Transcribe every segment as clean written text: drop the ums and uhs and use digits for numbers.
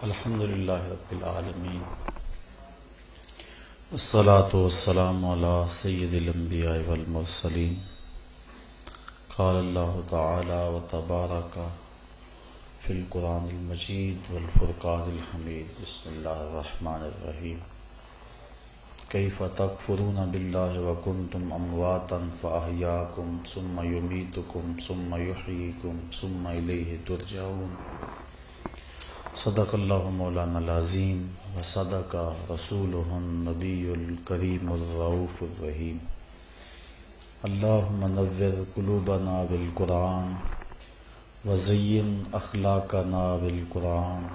الحمد للہ رب العالمین والصلاة والسلام علی سید الانبیاء والمرسلین قال اللہ تعالی وتبارک فی القرآن المجید والفرقان الحمید بسم اللہ الرحمن الرحیم کیف تکفرون باللہ وکنتم امواتا فاحیاکم ثم یمیتکم ثم یحییکم ثم الیہ ترجعون صدق اللہ مولانا العظیم وصدق رسولہ النبی الکریم الرؤوف الرحیم اللہم نور قلوبنا بالقرآن وزین اخلاقنا بالقرآن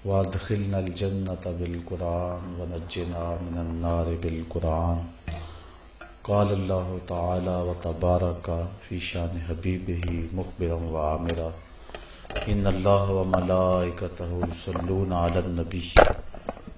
وادخلنا الجنۃ بالقرآن ونجنا من النار بالقرآن قال اللہ تعالی وتبارک فی شان حبیبہ مخبرا وعامرا ان اللہ وملائکتہ یصلون علی النبی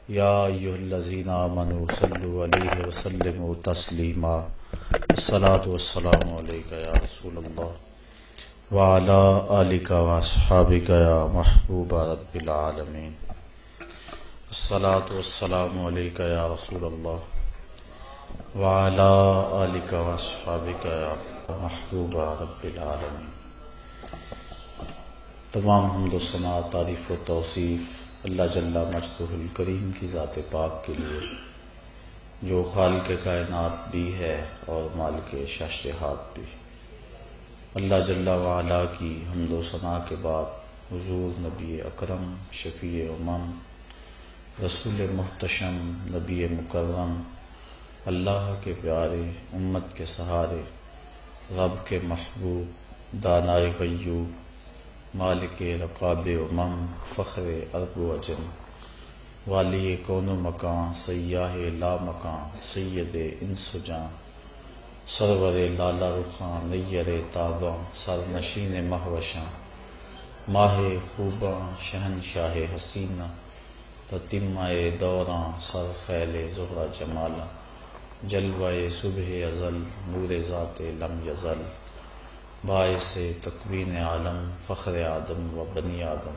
یا ایھا الذین آمنوا صلوا علیہ وسلموا تسلیما الصلاۃ والسلام علیک یا رسول اللہ وعلی آلک واصحابک یا محبوب رب العالمین الصلاۃ والسلام علیک یا رسول اللہ وعلی آلک واصحابک یا محبوب رب العالمین۔ تمام حمد و ثنا، تعریف و توصیف اللہ جل مجدہ الکریم کی ذات پاک کے لیے جو خالق کائنات بھی ہے اور مالک شاشرہات بھی۔ اللہ جل وعلا کی حمد و ثنا کے بعد حضور نبی اکرم شفیع امم رسول محتشم نبی مکرم اللہ کے پیارے امت کے سہارے رب کے محبوب دانائے غیوب مالک رقاب امم فخر ارب و عجم والی کون و مکان سیاہ لا مکان سید انس و جان سرور لالا رخاں نیر تاباں سر نشین مہوشاں ماہ خوباں شہنشاہ حسینہ تتمہ دوراں سر خیل زہرہ جمالاں جلوہ صبح ازل نور ذات لم یزل باعث تکوین عالم فخر آدم و بنی آدم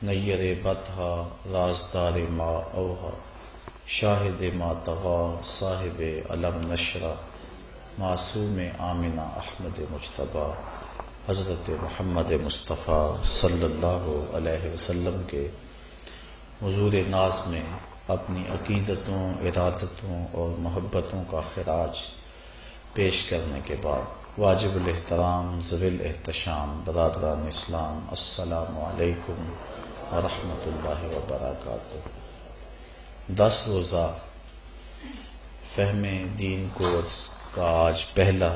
نیر بطحا رازدار ما اوہا شاہد ما طغا صاحب علم نشرہ معصوم آمنہ احمد مجتبیٰ حضرت محمد مصطفیٰ صلی اللہ علیہ وسلم کے حضور ناز میں اپنی عقیدتوں ارادتوں اور محبتوں کا خراج پیش کرنے کے بعد واجب الاحترام ذوی الاحتشام برادران اسلام السلام علیکم ورحمۃ اللہ وبرکاتہ۔ 10 روزہ فہم دین کورس کا آج پہلا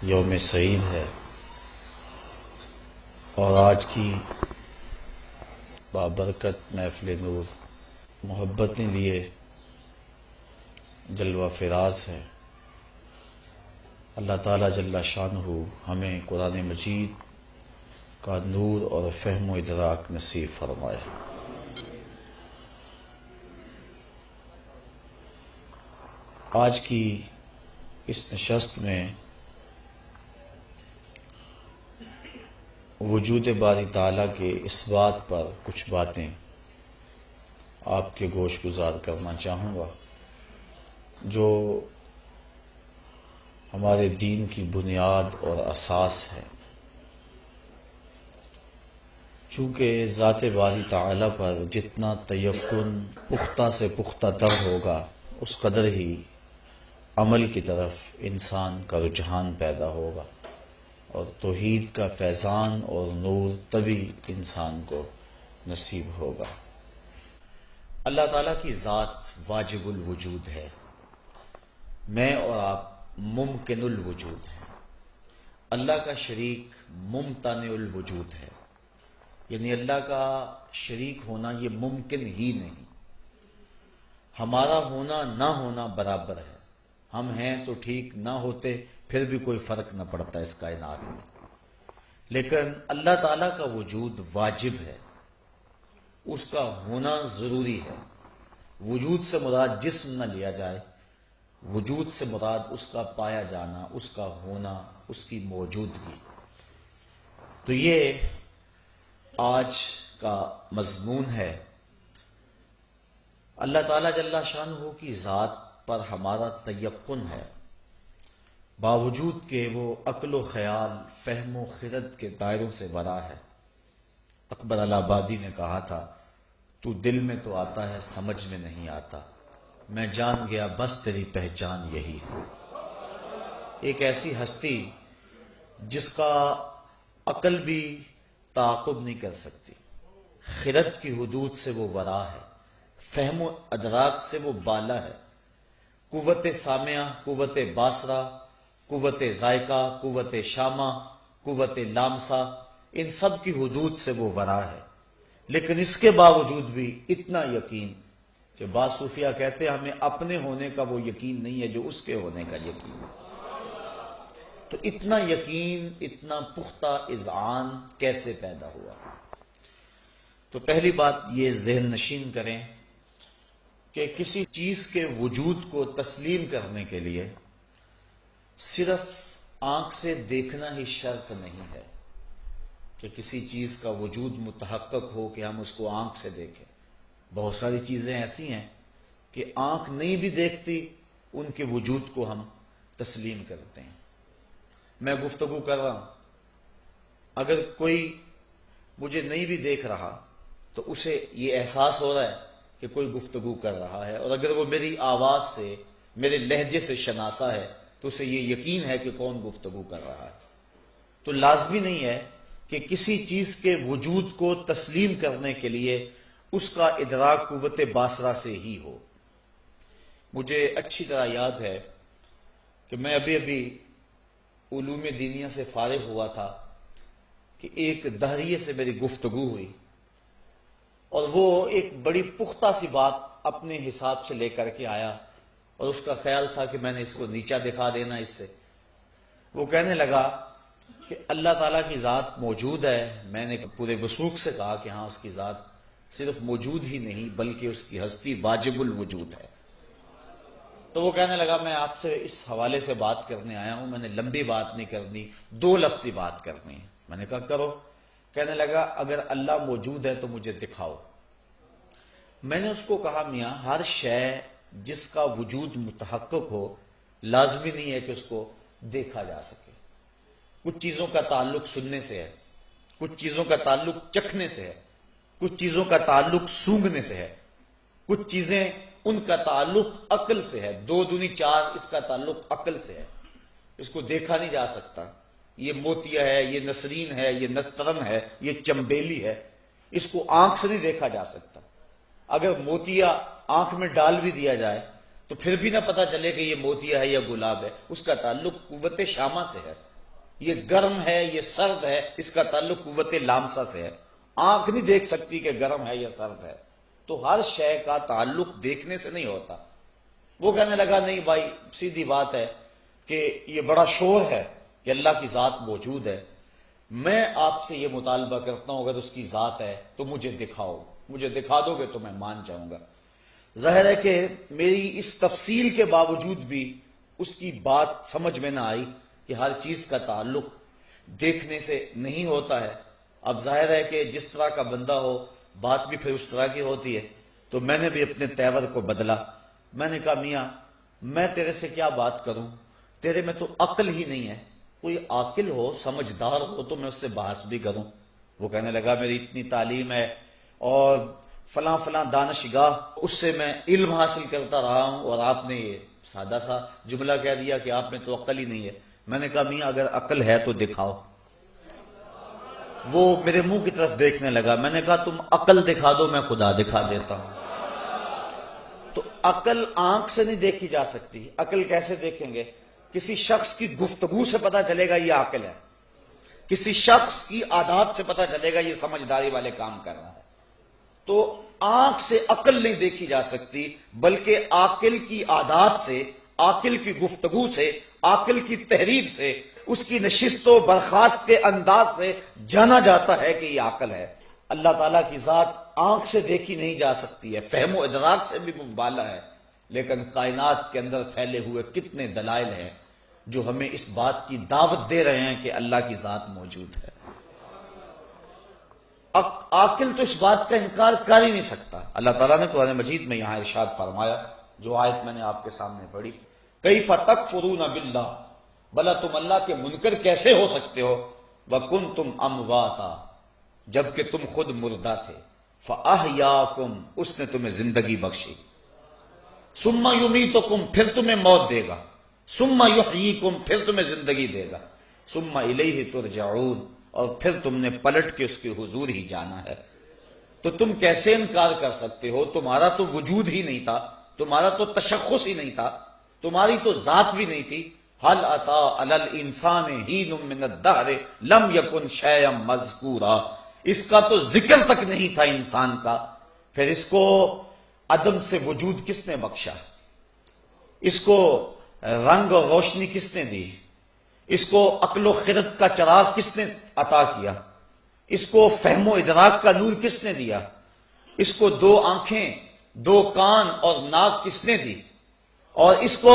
یوم سعید ہے اور آج کی بابرکت محفل نور محبتیں لیے جلوہ فراز ہے۔ اللہ تعالیٰ جل شانہ ہمیں قرآن مجید کا نور اور فہم و ادراک نصیب فرمائے۔ آج کی اس نشست میں وجود باری تعالیٰ کے اس بات پر کچھ باتیں آپ کے گوش گزار کرنا چاہوں گا جو ہمارے دین کی بنیاد اور اساس ہے۔ چونکہ ذات باری تعالیٰ پر جتنا تیقن پختہ سے پختہ تر ہوگا اس قدر ہی عمل کی طرف انسان کا رجحان پیدا ہوگا اور توحید کا فیضان اور نور تبھی انسان کو نصیب ہوگا۔ اللہ تعالیٰ کی ذات واجب الوجود ہے، میں اور آپ ممکن الوجود ہے۔ اللہ کا شریک ممتنع الوجود ہے، یعنی اللہ کا شریک ہونا یہ ممکن ہی نہیں۔ ہمارا ہونا نہ ہونا برابر ہے، ہم ہیں تو ٹھیک، نہ ہوتے پھر بھی کوئی فرق نہ پڑتا اس کائنات میں۔ لیکن اللہ تعالیٰ کا وجود واجب ہے، اس کا ہونا ضروری ہے۔ وجود سے مراد جسم نہ لیا جائے، وجود سے مراد اس کا پایا جانا، اس کا ہونا، اس کی موجودگی۔ تو یہ آج کا مضمون ہے اللہ تعالیٰ جل شانہ کی ذات پر ہمارا تیقن ہے، باوجود کہ وہ عقل و خیال، فہم و خرد کے دائروں سے برا ہے۔ اکبر الہ آبادی نے کہا تھا، تو دل میں تو آتا ہے سمجھ میں نہیں آتا، میں جان گیا بس تیری پہچان یہی ہے۔ ایک ایسی ہستی جس کا عقل بھی تعاقب نہیں کر سکتی، خرد کی حدود سے وہ ورا ہے، فہم و ادراک سے وہ بالا ہے، قوت سامعہ، قوت باصرہ، قوت ذائقہ، قوت شامہ، قوت لامسہ، ان سب کی حدود سے وہ ورا ہے۔ لیکن اس کے باوجود بھی اتنا یقین کہ بعض صوفیہ کہتے ہیں ہمیں اپنے ہونے کا وہ یقین نہیں ہے جو اس کے ہونے کا یقین ہے۔ تو اتنا یقین، اتنا پختہ اذعان کیسے پیدا ہوا؟ تو پہلی بات یہ ذہن نشین کریں کہ کسی چیز کے وجود کو تسلیم کرنے کے لیے صرف آنکھ سے دیکھنا ہی شرط نہیں ہے کہ کسی چیز کا وجود متحقق ہو کہ ہم اس کو آنکھ سے دیکھیں۔ بہت ساری چیزیں ایسی ہیں کہ آنکھ نہیں بھی دیکھتی، ان کے وجود کو ہم تسلیم کرتے ہیں۔ میں گفتگو کر رہا ہوں، اگر کوئی مجھے نہیں بھی دیکھ رہا تو اسے یہ احساس ہو رہا ہے کہ کوئی گفتگو کر رہا ہے، اور اگر وہ میری آواز سے، میرے لہجے سے شناسا ہے تو اسے یہ یقین ہے کہ کون گفتگو کر رہا ہے۔ تو لازمی نہیں ہے کہ کسی چیز کے وجود کو تسلیم کرنے کے لیے اس کا ادراک قوت باصرہ سے ہی ہو۔ مجھے اچھی طرح یاد ہے کہ میں ابھی علوم دینیہ سے فارغ ہوا تھا کہ ایک دہریے سے میری گفتگو ہوئی، اور وہ ایک بڑی پختہ سی بات اپنے حساب سے لے کر کے آیا، اور اس کا خیال تھا کہ میں نے اس کو نیچا دکھا دینا اس سے۔ وہ کہنے لگا کہ اللہ تعالیٰ کی ذات موجود ہے۔ میں نے پورے وثوق سے کہا کہ ہاں، اس کی ذات صرف موجود ہی نہیں بلکہ اس کی ہستی واجب الوجود ہے۔ تو وہ کہنے لگا میں آپ سے اس حوالے سے بات کرنے آیا ہوں، میں نے لمبی بات نہیں کرنی، 2 لفظی بات کرنی ہے۔ میں نے کہا کرو۔ کہنے لگا اگر اللہ موجود ہے تو مجھے دکھاؤ۔ میں نے اس کو کہا میاں، ہر شے جس کا وجود متحقق ہو لازمی نہیں ہے کہ اس کو دیکھا جا سکے۔ کچھ چیزوں کا تعلق سننے سے ہے، کچھ چیزوں کا تعلق چکھنے سے ہے، کچھ چیزوں کا تعلق سونگھنے سے ہے، کچھ چیزیں ان کا تعلق عقل سے ہے۔ 2 دونی 4 اس کا تعلق عقل سے ہے، اس کو دیکھا نہیں جا سکتا۔ یہ موتیا ہے، یہ نسرین ہے، یہ نسترن ہے، یہ چمبیلی ہے، اس کو آنکھ سے نہیں دیکھا جا سکتا۔ اگر موتیا آنکھ میں ڈال بھی دیا جائے تو پھر بھی نہ پتا چلے کہ یہ موتیا ہے یا گلاب ہے، اس کا تعلق قوت شامہ سے ہے۔ یہ گرم ہے، یہ سرد ہے، اس کا تعلق قوت لامسہ سے ہے۔ آنکھ نہیں دیکھ سکتی کہ گرم ہے یا سرد ہے۔ تو ہر شے کا تعلق دیکھنے سے نہیں ہوتا۔ وہ کہنے لگا نہیں بھائی، سیدھی بات ہے کہ یہ بڑا شور ہے کہ اللہ کی ذات موجود ہے، میں آپ سے یہ مطالبہ کرتا ہوں اگر اس کی ذات ہے تو مجھے دکھاؤ، مجھے دکھا دو گے تو میں مان جاؤں گا۔ ظاہر ہے کہ میری اس تفصیل کے باوجود بھی اس کی بات سمجھ میں نہ آئی کہ ہر چیز کا تعلق دیکھنے سے نہیں ہوتا ہے۔ اب ظاہر ہے کہ جس طرح کا بندہ ہو بات بھی پھر اس طرح کی ہوتی ہے۔ تو میں نے بھی اپنے تیور کو بدلا۔ میں نے کہا میاں میں تیرے سے کیا بات کروں، تیرے میں تو عقل ہی نہیں ہے، کوئی عاقل ہو، سمجھدار ہو تو میں اس سے بحث بھی کروں۔ وہ کہنے لگا میری اتنی تعلیم ہے اور فلاں فلاں دانشگاہ، اس سے میں علم حاصل کرتا رہا ہوں، اور آپ نے یہ سادہ سا جملہ کہہ دیا کہ آپ میں تو عقل ہی نہیں ہے۔ میں نے کہا میاں اگر عقل ہے تو دکھاؤ۔ وہ میرے منہ کی طرف دیکھنے لگا۔ میں نے کہا تم عقل دکھا دو، میں خدا دکھا دیتا ہوں۔ تو عقل آنکھ سے نہیں دیکھی جا سکتی۔ عقل کیسے دیکھیں گے؟ کسی شخص کی گفتگو سے پتا چلے گا یہ عاقل ہے، کسی شخص کی عادات سے پتا چلے گا یہ سمجھداری والے کام کر رہا ہے۔ تو آنکھ سے عقل نہیں دیکھی جا سکتی، بلکہ عاقل کی عادات سے، عاقل کی گفتگو سے، عاقل کی تحریر سے، اس کی نشست و برخاست کے انداز سے جانا جاتا ہے کہ یہ عاقل ہے۔ اللہ تعالیٰ کی ذات آنکھ سے دیکھی نہیں جا سکتی ہے، فہم و ادراک سے بھی مبالا ہے، لیکن کائنات کے اندر پھیلے ہوئے کتنے دلائل ہیں جو ہمیں اس بات کی دعوت دے رہے ہیں کہ اللہ کی ذات موجود ہے۔ عاقل تو اس بات کا انکار کر ہی نہیں سکتا۔ اللہ تعالیٰ نے قرآن مجید میں یہاں ارشاد فرمایا، جو آیت میں نے آپ کے سامنے پڑھی، کیف تکفرون باللہ، بھلا تم اللہ کے منکر کیسے ہو سکتے ہو، وکنتم امواتا، جبکہ تم خود مردہ تھے، فاحیاکم، اس نے تمہیں زندگی بخشی، ثم یمیتکم، پھر تمہیں موت دے گا، ثم یحییکم، پھر تمہیں زندگی دے گا، ثم الیہ ترجعون، اور پھر تم نے پلٹ کے اس کے حضور ہی جانا ہے۔ تو تم کیسے انکار کر سکتے ہو؟ تمہارا تو وجود ہی نہیں تھا، تمہارا تو تشخص ہی نہیں تھا، تمہاری تو ذات بھی نہیں تھی۔ هل اتی علی الانسان حین من الدہر لم یکن شیئا مذکورا، اس کا تو ذکر تک نہیں تھا انسان کا، پھر اس کو عدم سے وجود کس نے بخشا؟ اس کو رنگ اور روشنی کس نے دی؟ اس کو عقل و خرد کا چراغ کس نے عطا کیا؟ اس کو فہم و ادراک کا نور کس نے دیا؟ اس کو دو آنکھیں، دو کان اور ناک کس نے دی؟ اور اس کو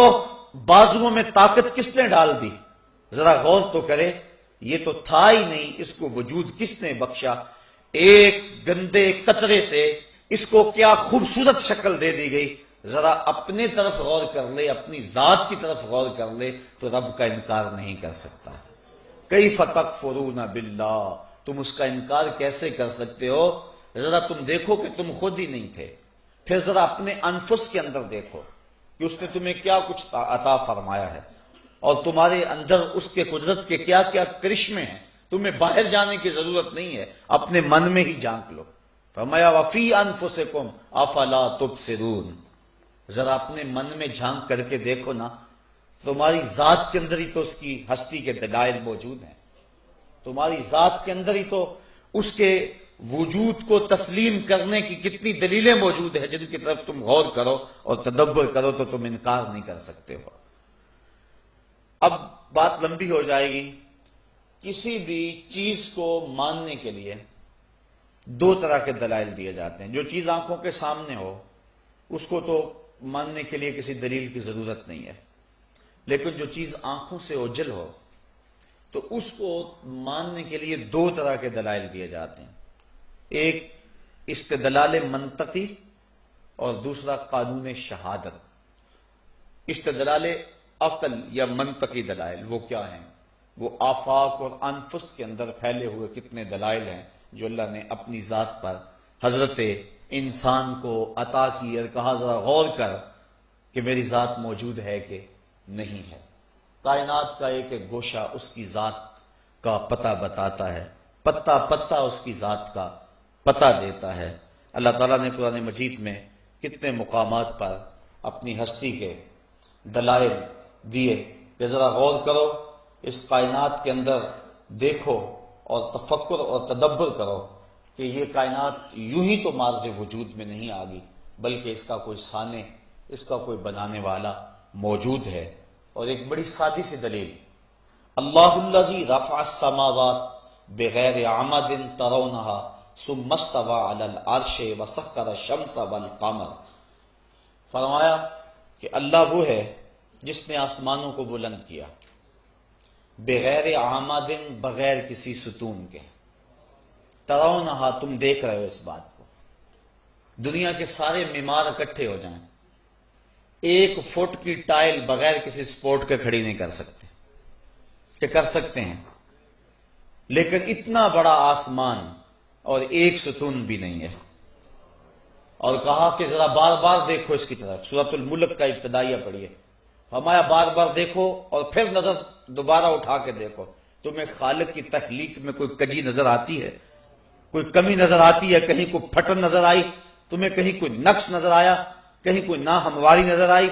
بازوؤں میں طاقت کس نے ڈال دی؟ ذرا غور تو کرے، یہ تو تھا ہی نہیں، اس کو وجود کس نے بخشا؟ ایک گندے قطرے سے اس کو کیا خوبصورت شکل دے دی گئی۔ ذرا اپنے طرف غور کر لے، اپنی ذات کی طرف غور کر لے تو رب کا انکار نہیں کر سکتا۔ کیف تکفرون باللہ، تم اس کا انکار کیسے کر سکتے ہو؟ ذرا تم دیکھو کہ تم خود ہی نہیں تھے، پھر ذرا اپنے انفس کے اندر دیکھو کہ اس نے تمہیں کیا کچھ عطا فرمایا ہے، اور تمہارے اندر اس کے قدرت کے کیا کیا کرشمے ہیں۔ تمہیں باہر جانے کی ضرورت نہیں ہے، اپنے من میں ہی جھانک لو۔ فرمایا وفی انفسکم افلا تبصرون، ذرا اپنے من میں جھانک کر کے دیکھو نا، تمہاری ذات کے اندر ہی تو اس کی ہستی کے دلائل موجود ہیں، تمہاری ذات کے اندر ہی تو اس کے وجود کو تسلیم کرنے کی کتنی دلیلیں موجود ہیں، جن کی طرف تم غور کرو اور تدبر کرو تو تم انکار نہیں کر سکتے ہو۔ اب بات لمبی ہو جائے گی۔ کسی بھی چیز کو ماننے کے لیے دو طرح کے دلائل دیے جاتے ہیں۔ جو چیز آنکھوں کے سامنے ہو اس کو تو ماننے کے لیے کسی دلیل کی ضرورت نہیں ہے، لیکن جو چیز آنکھوں سے اوجھل ہو تو اس کو ماننے کے لیے دو طرح کے دلائل دیے جاتے ہیں۔ ایک استدلال منطقی اور دوسرا قانون شہادت۔ استدلال عقل یا منطقی دلائل وہ کیا ہیں؟ وہ آفاق اور انفس کے اندر پھیلے ہوئے کتنے دلائل ہیں جو اللہ نے اپنی ذات پر حضرت انسان کو عطا کی اور کہا ذرا غور کر کہ میری ذات موجود ہے کہ نہیں ہے۔ کائنات کا ایک ایک گوشہ اس کی ذات کا پتہ بتاتا ہے، پتہ پتہ اس کی ذات کا پتہ دیتا ہے۔ اللہ تعالیٰ نے قرآن مجید میں کتنے مقامات پر اپنی ہستی کے دلائل دیے کہ ذرا غور کرو، اس کائنات کے اندر دیکھو اور تفکر اور تدبر کرو کہ یہ کائنات یوں ہی تو مارز وجود میں نہیں آ گئی، بلکہ اس کا کوئی صانع، اس کا کوئی بنانے والا موجود ہے۔ اور ایک بڑی سادی سی دلیل، اللہ الذی رفع السماوات بغیر عمد ترونها ثم استوى علی العرش وسخر الشمس والقمر، فرمایا کہ اللہ وہ ہے جس نے آسمانوں کو بلند کیا بغیر عمد، بغیر کسی ستون کے، ترونہا، تم دیکھ رہے ہو اس بات کو۔ دنیا کے سارے معمار اکٹھے ہو جائیں، 1 فٹ کی ٹائل بغیر کسی سپورٹ کے کھڑی نہیں کر سکتے، کہ کر سکتے ہیں، لیکن اتنا بڑا آسمان اور 1 ستون بھی نہیں ہے۔ اور کہا کہ ذرا بار بار دیکھو اس کی طرف، سورۃ الملک کا ابتدائیہ پڑھیے، فرمایا بار بار دیکھو اور پھر نظر دوبارہ اٹھا کے دیکھو۔ تمہیں خالق کی تخلیق میں کوئی کجی نظر آتی ہے؟ کوئی کمی نظر آتی ہے؟ کہیں کوئی پھٹن نظر آئی تمہیں؟ کہیں کوئی نقص نظر آیا؟ کہیں کوئی ناہمواری نظر آئی؟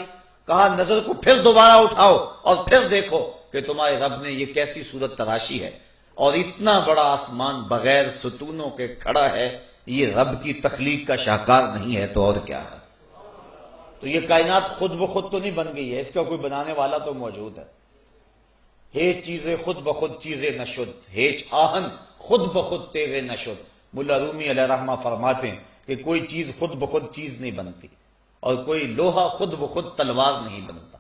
کہا نظر کو پھر دوبارہ اٹھاؤ اور پھر دیکھو کہ تمہارے رب نے یہ کیسی صورت تراشی ہے، اور اتنا بڑا آسمان بغیر ستونوں کے کھڑا ہے، یہ رب کی تخلیق کا شاہکار نہیں ہے تو اور کیا ہے؟ تو یہ کائنات خود بخود تو نہیں بن گئی ہے، اس کا کوئی بنانے والا تو موجود ہے۔ ہیچ چیزیں خود بخود چیزیں نشد، ہیچ آہن خود بخود تیغے نشد۔ ملا رومی علیہ رحمہ فرماتے ہیں کہ کوئی چیز خود بخود چیز نہیں بنتی، اور کوئی لوہا خود بخود تلوار نہیں بنتا۔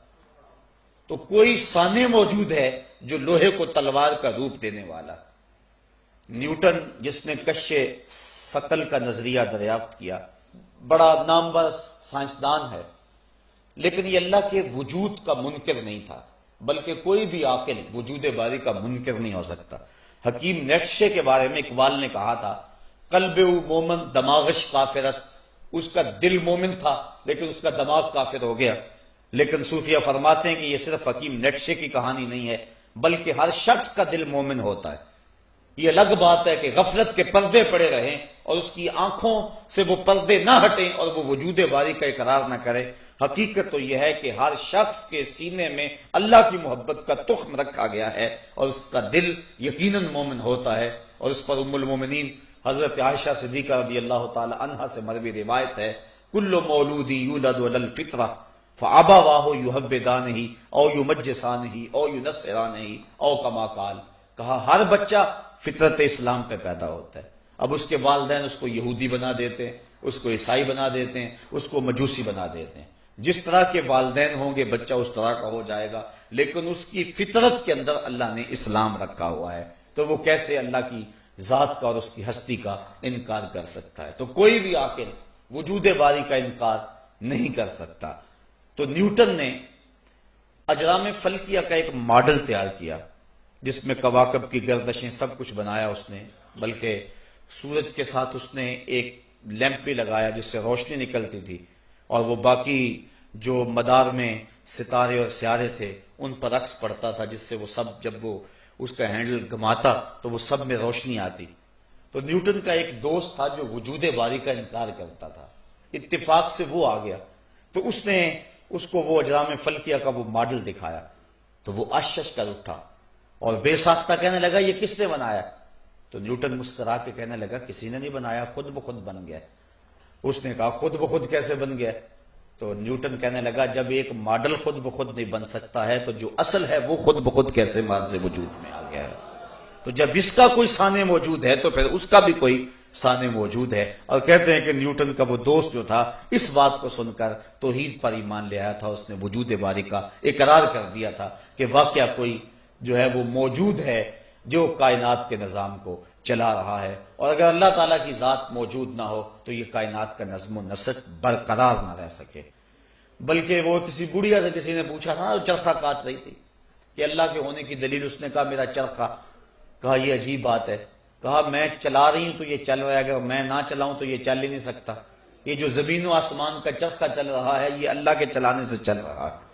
تو کوئی صانع موجود ہے جو لوہے کو تلوار کا روپ دینے والا، نیوٹن جس نے کش ثقل کا نظریہ دریافت کیا، بڑا نامور سائنسدان ہے، لیکن یہ اللہ کے وجود کا منکر نہیں تھا، بلکہ کوئی بھی عاقل وجود باری کا منکر نہیں ہو سکتا۔ حکیم نیٹشے کے بارے میں اقبال نے کہا تھا، قلب او مومن دماغش کافر است، اس کا دل مومن تھا لیکن اس کا دماغ کافر ہو گیا۔ لیکن صوفیہ فرماتے ہیں کہ یہ صرف حکیم نیٹشے کی کہانی نہیں ہے، بلکہ ہر شخص کا دل مومن ہوتا ہے۔ یہ الگ بات ہے کہ غفلت کے پردے پڑے رہیں اور اس کی آنکھوں سے وہ پردے نہ ہٹیں اور وہ وجود باری کا اقرار نہ کرے۔ حقیقت تو یہ ہے کہ ہر شخص کے سینے میں اللہ کی محبت کا تخم رکھا گیا ہے اور اس کا دل یقیناً مومن ہوتا ہے، اور اس پر ام المومنین حضرت عائشہ صدیقہ رضی اللہ تعالی عنہا سے مروی روایت ہے، کل مولود یولد علی الفطرہ فابواہ یحودانہ او یمجسانہ او ینصرانہ او کما قال، کہا ہر بچہ فطرت اسلام پہ پیدا ہوتا ہے، اب اس کے والدین اس کو یہودی بنا دیتے ہیں، اس کو عیسائی بنا دیتے ہیں، اس کو مجوسی بنا دیتے ہیں۔ جس طرح کے والدین ہوں گے بچہ اس طرح کا ہو جائے گا، لیکن اس کی فطرت کے اندر اللہ نے اسلام رکھا ہوا ہے، تو وہ کیسے اللہ کی ذات کا اور اس کی ہستی کا انکار کر سکتا ہے؟ تو کوئی بھی عاقل وجود باری کا انکار نہیں کر سکتا۔ تو نیوٹن نے اجرام فلکیہ کا ایک ماڈل تیار کیا جس میں کواکب کی گردشیں سب کچھ بنایا اس نے، بلکہ سورج کے ساتھ اس نے ایک لیمپ بھی لگایا جس سے روشنی نکلتی تھی، اور وہ باقی جو مدار میں ستارے اور سیارے تھے ان پر عکس پڑتا تھا، جس سے وہ سب جب وہ اس کا ہینڈل گھماتا تو وہ سب میں روشنی آتی۔ تو نیوٹن کا ایک دوست تھا جو وجود باری کا انکار کرتا تھا، اتفاق سے وہ آ گیا تو اس نے اس کو وہ اجرام فلکیہ کا وہ ماڈل دکھایا، تو وہ اشش کر اٹھا اور بے ساختہ کہنے لگا یہ کس نے بنایا؟ تو نیوٹن مسکرا کے کہنے لگا کسی نے نہیں بنایا، خود بخود بن گیا۔ اس نے کہا خود بخود کیسے بن گیا؟ تو نیوٹن کہنے لگا جب ایک ماڈل خود بخود نہیں بن سکتا ہے تو جو اصل ہے وہ خود بخود کیسے مارز وجود میں آ گیا ہے؟ تو جب اس کا کوئی سانے موجود ہے تو پھر اس کا بھی کوئی سانے موجود ہے۔ اور کہتے ہیں کہ نیوٹن کا وہ دوست جو تھا اس بات کو سن کر توحید پر ایمان لے آیا تھا، اس نے وجود باری کا اقرار کر دیا تھا کہ واقعہ کوئی جو ہے وہ موجود ہے جو کائنات کے نظام کو چلا رہا ہے، اور اگر اللہ تعالیٰ کی ذات موجود نہ ہو تو یہ کائنات کا نظم و نسق برقرار نہ رہ سکے۔ بلکہ وہ کسی بڑھیا سے کسی نے پوچھا تھا، جو چرخہ کاٹ رہی تھی کہ اللہ کے ہونے کی دلیل، اس نے کہا میرا چرخہ، کہا یہ عجیب بات ہے، کہا میں چلا رہی ہوں تو یہ چل رہا ہے، اگر میں نہ چلاؤں تو یہ چل ہی نہیں سکتا۔ یہ جو زمین و آسمان کا چرخہ چل رہا ہے یہ اللہ کے چلانے سے چل رہا ہے،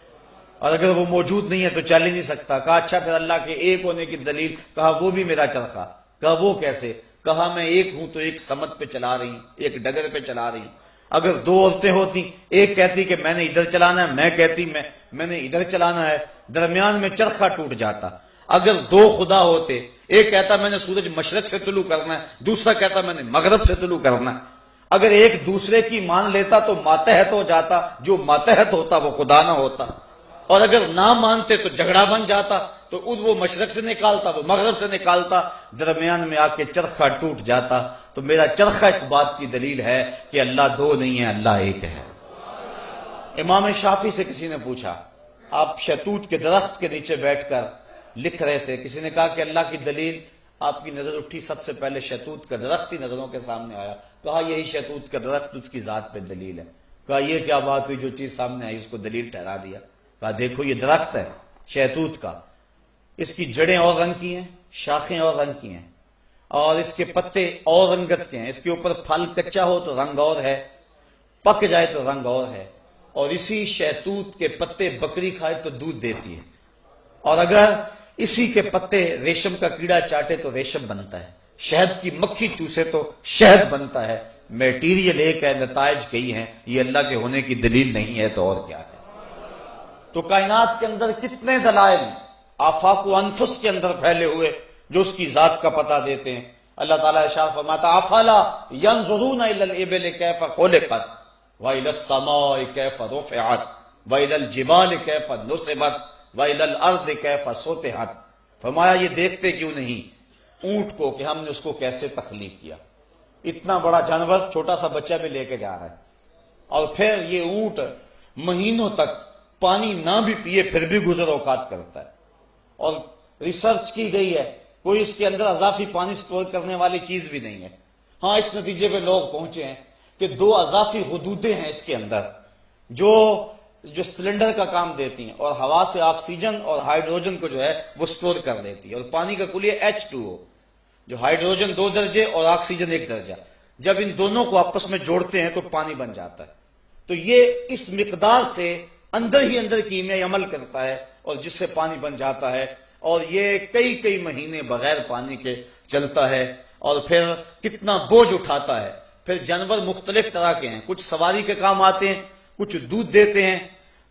اور اگر وہ موجود نہیں ہے تو چل ہی نہیں سکتا۔ کہا اچھا پھر اللہ کے ایک ہونے کی دلیل؟ کہا وہ بھی میرا چرخہ۔ کہا وہ کیسے؟ کہا میں ایک ہوں تو ایک سمت پہ چلا رہی ہوں، ایک ڈگر پہ چلا رہی ہوں۔ اگر دو عورتیں ہوتی، ایک کہتی کہ میں نے ادھر چلانا ہے، میں کہتی میں نے ادھر چلانا ہے، درمیان میں چرخہ ٹوٹ جاتا۔ اگر دو خدا ہوتے، ایک کہتا میں نے سورج مشرق سے طلوع کرنا ہے، دوسرا کہتا میں نے مغرب سے طلوع کرنا ہے، اگر ایک دوسرے کی مان لیتا تو ماتحت ہو جاتا، جو ماتحت ہوتا وہ خدا نہ ہوتا، اور اگر نہ مانتے تو جھگڑا بن جاتا، تو وہ مشرق سے نکالتا، وہ مغرب سے نکالتا، درمیان میں آ کے چرخہ ٹوٹ جاتا۔ تو میرا چرخہ اس بات کی دلیل ہے کہ اللہ دو نہیں ہے، اللہ ایک ہے۔ امام شافعی سے کسی نے پوچھا، آپ شہتوت کے درخت کے نیچے بیٹھ کر لکھ رہے تھے، کسی نے کہا کہ اللہ کی دلیل، آپ کی نظر اٹھی، سب سے پہلے شہتوت کا درخت ہی نظروں کے سامنے آیا، کہا یہی شہتوت کا درخت اس کی ذات پہ دلیل ہے۔ کہا یہ کیا بات ہوئی، جو چیز سامنے آئی اس کو دلیل ٹھہرا دیا؟ کہا دیکھو یہ درخت ہے شہتوت کا، اس کی جڑیں اور رنگ کی ہیں، شاخیں اور رنگ کی ہیں، اور اس کے پتے اور رنگت کے ہیں، اس کے اوپر پھل کچا ہو تو رنگ اور ہے، پک جائے تو رنگ اور ہے، اور اسی شہتوت کے پتے بکری کھائے تو دودھ دیتی ہے، اور اگر اسی کے پتے ریشم کا کیڑا چاٹے تو ریشم بنتا ہے، شہد کی مکھی چوسے تو شہد بنتا ہے۔ میٹیریل ایک ہے، نتائج کئی ہیں، یہ اللہ کے ہونے کی دلیل نہیں ہے تو اور کیا ہے؟ تو کائنات کے اندر کتنے دلائل آفاق و انفس کے اندر پھیلے ہوئے جو اس کی ذات کا پتہ دیتے ہیں۔ اللہ تعالیٰ ارشاد فرماتا افلا ينظرون الى الابل كيف خلقت والى السماء كيف رفعت والى الجبال كيف نصبت والى الارض كيف سطحت، فرمایا یہ دیکھتے کیوں نہیں اونٹ کو کہ ہم نے اس کو کیسے تخلیق کیا، اتنا بڑا جانور چھوٹا سا بچہ بھی لے کے جا رہا ہے، اور پھر یہ اونٹ مہینوں تک پانی نہ بھی پیے پھر بھی گزر اوقات کرتا ہے، اور ریسرچ کی گئی ہے، کوئی اس کے اندر اضافی پانی سٹور کرنے والی چیز بھی نہیں ہے۔ ہاں اس نتیجے پہ لوگ پہنچے ہیں کہ 2 اضافی حدودیں ہیں اس کے اندر جو سلنڈر کا کام دیتی ہیں، اور ہوا سے آکسیجن اور ہائیڈروجن کو جو ہے وہ سٹور کر لیتی ہے، اور پانی کا کلیہ H2O، جو ہائیڈروجن 2 درجے اور آکسیجن 1 درجہ، جب ان دونوں کو آپس میں جوڑتے ہیں تو پانی بن جاتا ہے۔ تو یہ اس مقدار سے اندر ہی اندر کیمیائی عمل کرتا ہے اور جس سے پانی بن جاتا ہے، اور یہ کئی مہینے بغیر پانی کے چلتا ہے، اور پھر کتنا بوجھ اٹھاتا ہے۔ پھر جانور مختلف طرح کے ہیں، کچھ سواری کے کام آتے ہیں، کچھ دودھ دیتے ہیں،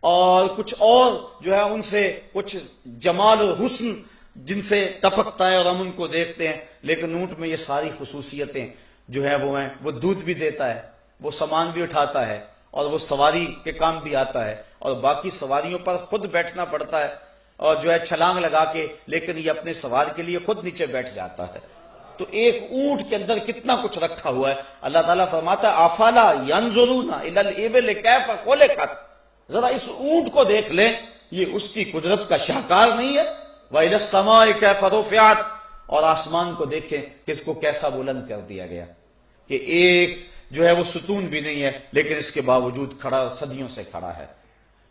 اور کچھ اور جو ہے ان سے کچھ جمال اور حسن جن سے ٹپکتا ہے اور ہم ان کو دیکھتے ہیں، لیکن اونٹ میں یہ ساری خصوصیتیں جو ہے وہ ہیں، وہ دودھ بھی دیتا ہے، وہ سامان بھی اٹھاتا ہے، اور وہ سواری کے کام بھی آتا ہے، اور باقی سواریوں پر خود بیٹھنا پڑتا ہے، اور جو ہے چھلانگ لگا کے، لیکن یہ اپنے سوار کے لیے خود نیچے بیٹھ جاتا ہے۔ تو ایک اونٹ کے اندر کتنا کچھ رکھا ہوا ہے۔ اللہ تعالیٰ فرماتا ہے افلا ينظرون الى الابل كيف خلقت، ذرا اس اونٹ کو دیکھ لیں، یہ اس کی قدرت کا شاہکار نہیں ہے۔ وَإِلَى السَّمَاءِ كَيْفَ رُفِعَتْ، اور آسمان کو دیکھیں کہ اس کو کیسا بلند کر دیا گیا، کہ ایک جو ہے وہ ستون بھی نہیں ہے لیکن اس کے باوجود کھڑا، صدیوں سے کھڑا ہے۔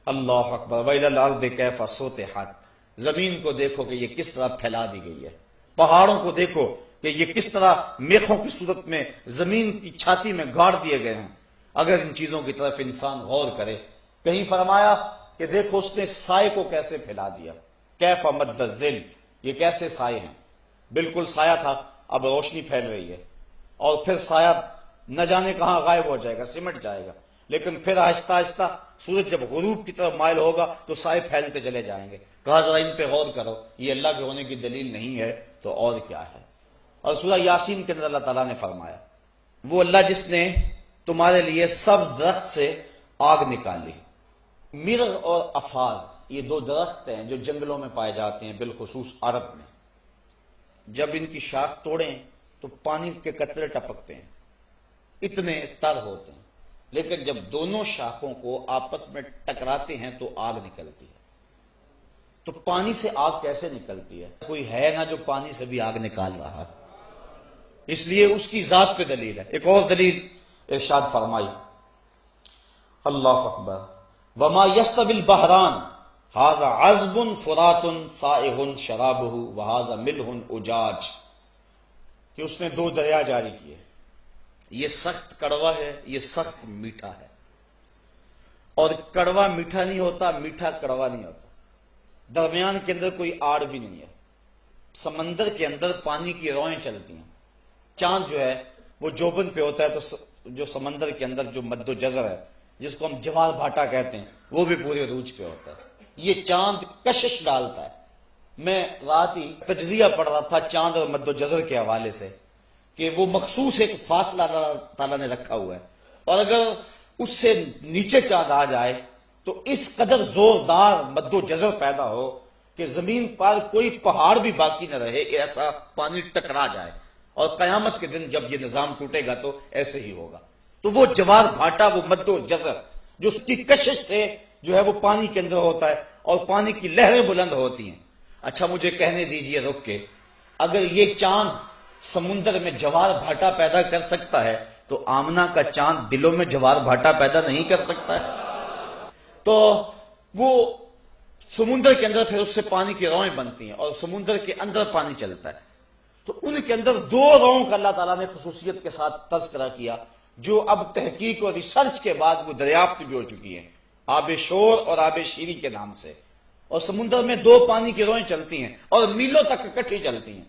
اللہ اکبر۔ وَإِلَى الْأَرْضِ كَيْفَ سُطِحَتْ، زمین کو دیکھو کہ یہ کس طرح پھیلا دی گئی ہے، پہاڑوں کو دیکھو کہ یہ کس طرح میخوں کی صورت میں زمین کی چھاتی میں گاڑ دیے گئے ہیں۔ اگر ان چیزوں کی طرف انسان غور کرے، کہیں فرمایا کہ دیکھو اس نے سائے کو کیسے پھیلا دیا، کیف مد الظل، یہ کیسے سائے ہیں، بالکل سایہ تھا اب روشنی پھیل رہی ہے، اور پھر سایہ نہ جانے کہاں غائب ہو جائے گا، سمٹ جائے گا، لیکن پھر آہستہ آہستہ سورج جب غروب کی طرف مائل ہوگا تو سائے پھیلتے چلے جائیں گے۔ کہا ذرا ان پہ غور کرو، یہ اللہ کے ہونے کی دلیل نہیں ہے تو اور کیا ہے۔ اور سورہ یاسین کے اندر اللہ تعالیٰ نے فرمایا وہ اللہ جس نے تمہارے لیے سبز درخت سے آگ نکالی۔ مرغ اور افار یہ 2 درخت ہیں جو جنگلوں میں پائے جاتے ہیں، بالخصوص عرب میں۔ جب ان کی شاخ توڑیں تو پانی کے قطرے ٹپکتے ہیں، اتنے تر ہوتے ہیں، لیکن جب دونوں شاخوں کو آپس میں ٹکراتے ہیں تو آگ نکلتی ہے۔ تو پانی سے آگ کیسے نکلتی ہے؟ کوئی ہے نہ جو پانی سے بھی آگ نکال رہا ہے، اس لیے اس کی ذات پہ دلیل ہے۔ ایک اور دلیل ارشاد فرمائی، اللہ اکبر، وما يستوي البحران هذا عذب فرات سائغ شرابه وهذا ملح اجاج، کہ اس نے 2 دریا جاری کیے، یہ سخت کڑوا ہے، یہ سخت میٹھا ہے، اور کڑوا میٹھا نہیں ہوتا، میٹھا کڑوا نہیں ہوتا، درمیان کے اندر کوئی آڑ بھی نہیں ہے۔ سمندر کے اندر پانی کی روئیں چلتی ہیں، چاند جو ہے وہ جوبن پہ ہوتا ہے، تو جو سمندر کے اندر جو مد و جزر ہے جس کو ہم جوار بھاٹا کہتے ہیں وہ بھی پورے عروج پہ ہوتا ہے۔ یہ چاند کشش ڈالتا ہے۔ میں رات ہی تجزیہ پڑھ رہا تھا چاند اور مد و جزر کے حوالے سے کہ وہ مخصوص ایک فاصلہ اللہ تعالیٰ نے رکھا ہوا ہے، اور اگر اس سے نیچے چاند آ جائے تو اس قدر زوردار مد و جزر پیدا ہو کہ زمین پر کوئی پہاڑ بھی باقی نہ رہے، ایسا پانی ٹکرا جائے، اور قیامت کے دن جب یہ نظام ٹوٹے گا تو ایسے ہی ہوگا۔ تو وہ جوار بھاٹا، وہ مد و جزر جو اس کی کشش سے جو ہے وہ پانی کے اندر ہوتا ہے اور پانی کی لہریں بلند ہوتی ہیں۔ اچھا مجھے کہنے دیجئے رک کے، اگر یہ چاند سمندر میں جوار بھاٹا پیدا کر سکتا ہے تو آمنہ کا چاند دلوں میں جوار بھاٹا پیدا نہیں کر سکتا ہے؟ تو وہ سمندر کے اندر پھر اس سے پانی کی روئیں بنتی ہیں، اور سمندر کے اندر پانی چلتا ہے، تو ان کے اندر 2 روؤں کا اللہ تعالیٰ نے خصوصیت کے ساتھ تذکرہ کیا جو اب تحقیق اور ریسرچ کے بعد وہ دریافت بھی ہو چکی ہیں، آب شور اور آب شیری کے نام سے۔ اور سمندر میں 2 پانی کی روئیں چلتی ہیں اور میلوں تک اکٹھی چلتی ہیں،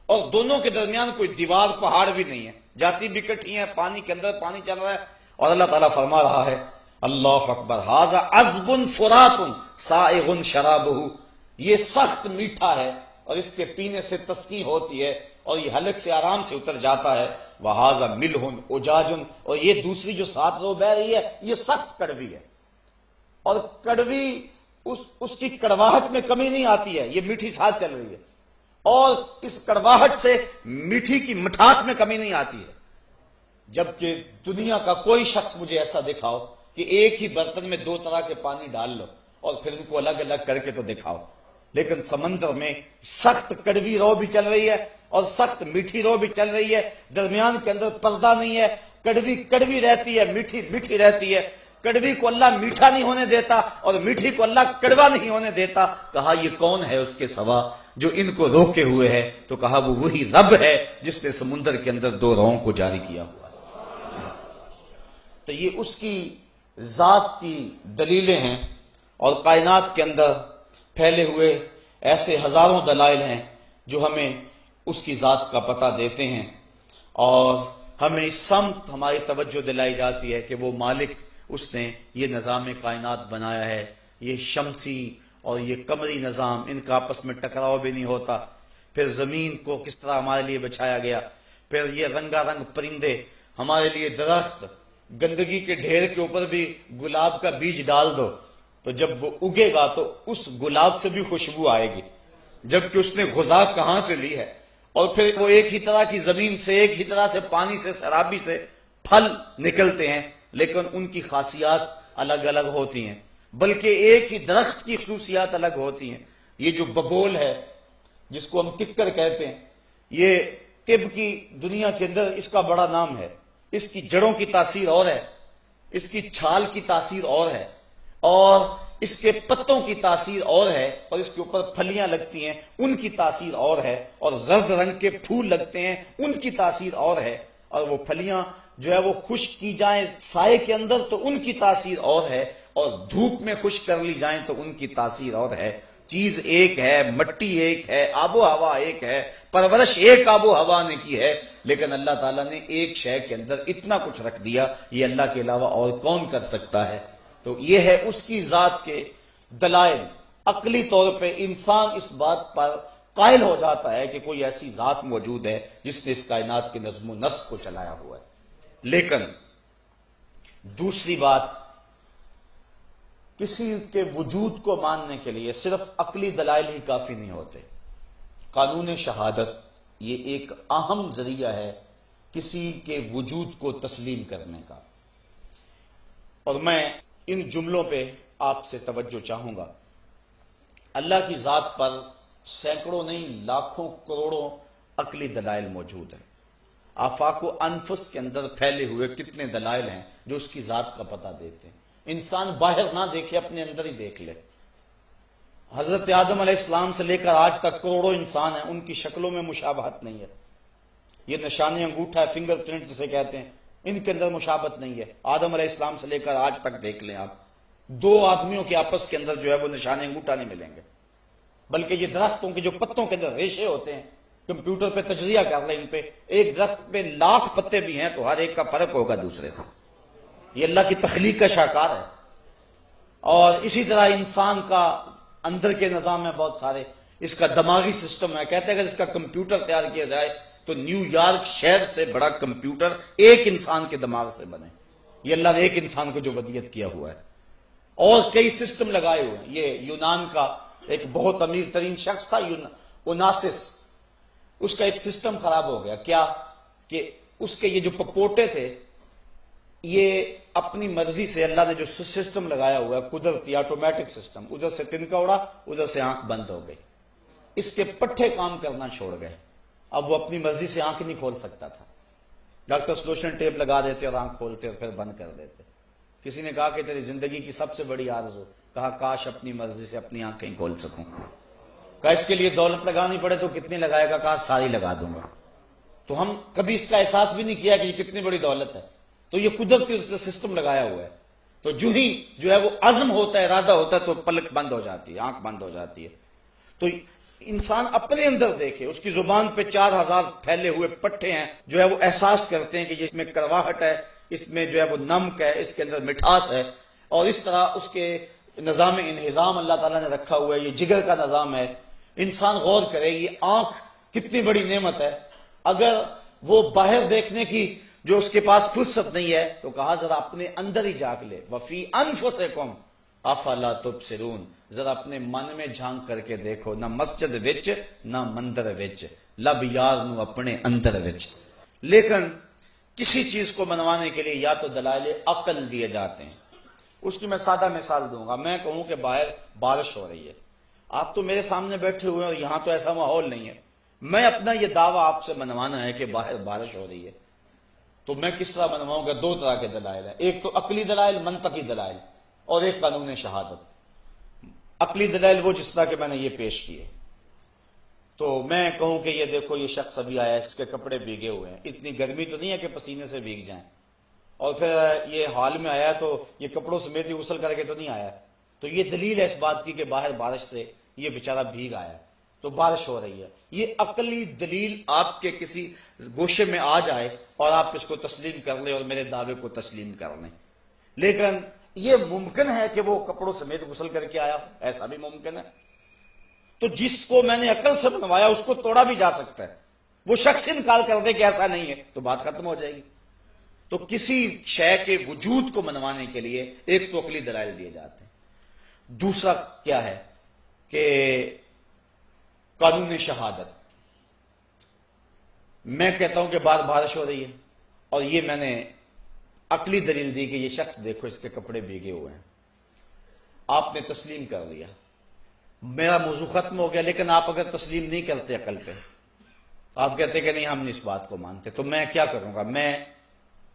اور دونوں کے درمیان کوئی دیوار پہاڑ بھی نہیں ہے، جاتی بھی اکٹھی ہیں، پانی کے اندر پانی چل رہا ہے، اور اللہ تعالیٰ فرما رہا ہے اللہ اکبر ھذا عذب فرات سائغ شرابہ، یہ سخت میٹھا ہے اور اس کے پینے سے تسکین ہوتی ہے اور یہ حلق سے آرام سے اتر جاتا ہے، وَهَذَا مِلْحٌ اُجَاجٌ، اور یہ دوسری جو 7 رو بہ رہی ہے یہ سخت کڑوی ہے، اور کڑوی اس کی کڑواہٹ میں کمی نہیں آتی ہے، یہ میٹھی ساتھ چل رہی ہے، اور اس کڑواہٹ سے میٹھی کی مٹھاس میں کمی نہیں آتی ہے۔ جبکہ دنیا کا کوئی شخص مجھے ایسا دکھاؤ کہ ایک ہی برتن میں 2 طرح کے پانی ڈال لو اور پھر ان کو الگ الگ کر کے تو دکھاؤ، لیکن سمندر میں سخت کڑوی رو بھی چل رہی ہے اور سخت میٹھی رو بھی چل رہی ہے، درمیان کے اندر پردہ نہیں ہے، کڑوی کڑوی رہتی ہے، میٹھی میٹھی رہتی ہے۔ کڑوی کو اللہ میٹھا نہیں ہونے دیتا اور میٹھی کو اللہ کڑوا نہیں ہونے دیتا۔ کہا یہ کون ہے اس کے سوا جو ان کو روکے ہوئے ہے؟ تو کہا وہ وہی رب ہے جس نے سمندر کے اندر دو روؤں کو جاری کیا ہوا ہے۔ تو یہ اس کی ذات کی دلیلیں ہیں، اور کائنات کے اندر پھیلے ہوئے ایسے ہزاروں دلائل ہیں جو ہمیں اس کی ذات کا پتہ دیتے ہیں، اور ہمیں اس سمت ہماری توجہ دلائی جاتی ہے کہ وہ مالک، اس نے یہ نظام کائنات بنایا ہے، یہ شمسی اور یہ قمری نظام، ان کا آپس میں ٹکراؤ بھی نہیں ہوتا۔ پھر زمین کو کس طرح ہمارے لیے بچھایا گیا، پھر یہ رنگا رنگ پرندے، ہمارے لیے درخت، گندگی کے ڈھیر کے اوپر بھی گلاب کا بیج ڈال دو تو جب وہ اگے گا تو اس گلاب سے بھی خوشبو آئے گی، جبکہ اس نے غذا کہاں سے لی ہے۔ اور پھر وہ ایک ہی طرح کی زمین سے، ایک ہی طرح سے پانی سے، سرابی سے پھل نکلتے ہیں، لیکن ان کی خاصیات الگ الگ ہوتی ہیں، بلکہ ایک ہی درخت کی خصوصیات الگ ہوتی ہیں۔ یہ جو ببول ہے جس کو ہم ککر کہتے ہیں، یہ طب کی دنیا کے اندر اس کا بڑا نام ہے۔ اس کی جڑوں کی تاثیر اور ہے، اس کی چھال کی تاثیر اور ہے، اور اس کے پتوں کی تاثیر اور ہے، اور اس کے اوپر پھلیاں لگتی ہیں ان کی تاثیر اور ہے، اور زرد رنگ کے پھول لگتے ہیں ان کی تاثیر اور ہے، اور وہ پھلیاں جو ہے وہ خشک کی جائیں سائے کے اندر تو ان کی تاثیر اور ہے، اور دھوپ میں خشک کر لی جائیں تو ان کی تاثیر اور ہے۔ چیز ایک ہے، مٹی ایک ہے، آب و ہوا ایک ہے، پرورش ایک آب و ہوا نے کی ہے، لیکن اللہ تعالیٰ نے ایک شے کے اندر اتنا کچھ رکھ دیا، یہ اللہ کے علاوہ اور کون کر سکتا ہے؟ تو یہ ہے اس کی ذات کے دلائل۔ عقلی طور پہ انسان اس بات پر قائل ہو جاتا ہے کہ کوئی ایسی ذات موجود ہے جس نے اس کائنات کے نظم و نسق کو چلایا ہوا ہے۔ لیکن دوسری بات، کسی کے وجود کو ماننے کے لیے صرف عقلی دلائل ہی کافی نہیں ہوتے۔ قانون شہادت یہ ایک اہم ذریعہ ہے کسی کے وجود کو تسلیم کرنے کا، اور میں ان جملوں پہ آپ سے توجہ چاہوں گا۔ اللہ کی ذات پر سینکڑوں نہیں لاکھوں کروڑوں عقلی دلائل موجود ہیں۔ آفاق و انفس کے اندر پھیلے ہوئے کتنے دلائل ہیں جو اس کی ذات کا پتہ دیتے ہیں۔ انسان باہر نہ دیکھے، اپنے اندر ہی دیکھ لے۔ حضرت آدم علیہ السلام سے لے کر آج تک کروڑوں انسان ہیں، ان کی شکلوں میں مشابہت نہیں ہے۔ یہ نشان انگوٹھا ہے، فنگر پرنٹ جسے کہتے ہیں، ان کے اندر مشابہت نہیں ہے۔ آدم علیہ السلام سے لے کر آج تک دیکھ لیں آپ، دو آدمیوں کے آپس کے اندر جو ہے وہ نشان انگوٹھا نہیں ملیں گے، بلکہ یہ درختوں کے جو پتوں کے اندر ریشے ہوتے ہیں، کمپیوٹر پہ تجزیہ کر لیں ان پہ، ایک درخت پہ لاکھ پتے بھی ہیں تو ہر ایک کا فرق ہوگا دوسرے سے۔ یہ اللہ کی تخلیق کا شاہکار ہے۔ اور اسی طرح انسان کا اندر کے نظام ہے بہت سارے، اس کا دماغی سسٹم ہے۔ کہتے ہیں اگر اس کا کمپیوٹر تیار کیا جائے تو نیو یارک شہر سے بڑا کمپیوٹر ایک انسان کے دماغ سے بنے۔ یہ اللہ نے ایک انسان کو جو ودیت کیا ہوا ہے، اور کئی سسٹم لگائے ہوئے ہیں۔ یہ یونان کا ایک بہت امیر ترین شخص تھا اوناسس، اس کا ایک سسٹم خراب ہو گیا۔ کیا کہ اس کے یہ جو پپوٹے تھے، یہ اپنی مرضی سے اللہ نے جو سسٹم لگایا ہوا ہے قدرتی آٹومیٹک سسٹم، ادھر سے تنکا اڑا، ادھر سے آنکھ بند ہو گئی، اس کے پٹھے کام کرنا چھوڑ گئے۔ اب وہ اپنی مرضی سے آنکھ نہیں کھول سکتا تھا، ڈاکٹر سلوشن ٹیپ لگا دیتے اور آنکھ کھولتے اور پھر بند کر دیتے۔ کسی نے کہا کہ تیری زندگی کی سب سے بڑی آرزو، کہا کاش اپنی مرضی سے اپنی آنکھیں کھول سکوں۔ کہا اس کے لیے دولت لگانی پڑے تو کتنی لگائے گا؟ کہا ساری لگا دوں گا۔ تو ہم کبھی اس کا احساس بھی نہیں کیا کہ یہ کتنی بڑی دولت ہے، تو یہ قدرتی سسٹم لگایا ہوا ہے۔ تو جو ہی جو ہے وہ عزم ہوتا ہے، ارادہ ہوتا ہے، تو پلک بند ہو جاتی ہے، آنکھ بند ہو جاتی ہے۔ تو انسان اپنے اندر دیکھے، اس کی زبان پہ 4000 پھیلے ہوئے پٹھے ہیں جو ہے وہ احساس کرتے ہیں کہ اس میں کرواہٹ ہے، اس میں جو ہے وہ نمک ہے، اس کے اندر مٹھاس ہے، اور اس طرح اس کے نظام انہضام اللہ تعالیٰ نے رکھا ہوا ہے۔ یہ جگر کا نظام ہے۔ انسان غور کرے، یہ آنکھ کتنی بڑی نعمت ہے۔ اگر وہ باہر دیکھنے کی جو اس کے پاس فرصت نہیں ہے تو کہا ذرا اپنے اندر ہی جھانک لے، وفی انفسکم افلا تبصرون، ذرا اپنے من میں جھانک کر کے دیکھو، نہ مسجد وچ نہ مندر وچ، لب یار نو اپنے اندر وچ۔ لیکن کسی چیز کو منوانے کے لیے یا تو دلائل عقل دیے جاتے ہیں۔ اس کی میں سادہ مثال دوں گا۔ میں کہوں کہ باہر بارش ہو رہی ہے، آپ تو میرے سامنے بیٹھے ہوئے ہیں اور یہاں تو ایسا ماحول نہیں ہے، میں اپنا یہ دعویٰ آپ سے منوانا ہے کہ باہر بارش ہو رہی ہے، تو میں کس طرح منواؤں گا؟ دو طرح کے دلائل ہیں، ایک تو عقلی دلائل، منطقی دلائل، اور ایک قانون شہادت۔ عقلی دلائل وہ جس طرح کہ میں نے یہ پیش کیے، تو میں کہوں کہ یہ دیکھو یہ شخص ابھی آیا ہے، اس کے کپڑے بھیگے ہوئے ہیں، اتنی گرمی تو نہیں ہے کہ پسینے سے بھیگ جائیں، اور پھر یہ حال میں آیا تو یہ کپڑوں سمیت ہی غسل کر کے تو نہیں آیا، تو یہ دلیل ہے اس بات کی کہ باہر بارش سے یہ بیچارہ بھیگ آیا، تو بارش ہو رہی ہے۔ یہ عقلی دلیل آپ کے کسی گوشے میں آ جائے اور آپ اس کو تسلیم کر لیں اور میرے دعوے کو تسلیم کر لیں، لیکن یہ ممکن ہے کہ وہ کپڑوں سمیت غسل کر کے آیا، ایسا بھی ممکن ہے، تو جس کو میں نے عقل سے بنوایا اس کو توڑا بھی جا سکتا ہے، وہ شخص انکار کر دے کہ ایسا نہیں ہے تو بات ختم ہو جائے گی۔ تو کسی شے کے وجود کو منوانے کے لیے ایک تو عقلی دلائل دیے جاتے ہیں، دوسرا کیا ہے کہ قانون شہادت۔ میں کہتا ہوں کہ بارش ہو رہی ہے اور یہ میں نے عقلی دلیل دی کہ یہ شخص دیکھو اس کے کپڑے بھیگے ہوئے ہیں، آپ نے تسلیم کر لیا، میرا موضوع ختم ہو گیا۔ لیکن آپ اگر تسلیم نہیں کرتے عقل پہ، آپ کہتے کہ نہیں ہم نہیں اس بات کو مانتے، تو میں کیا کروں گا؟ میں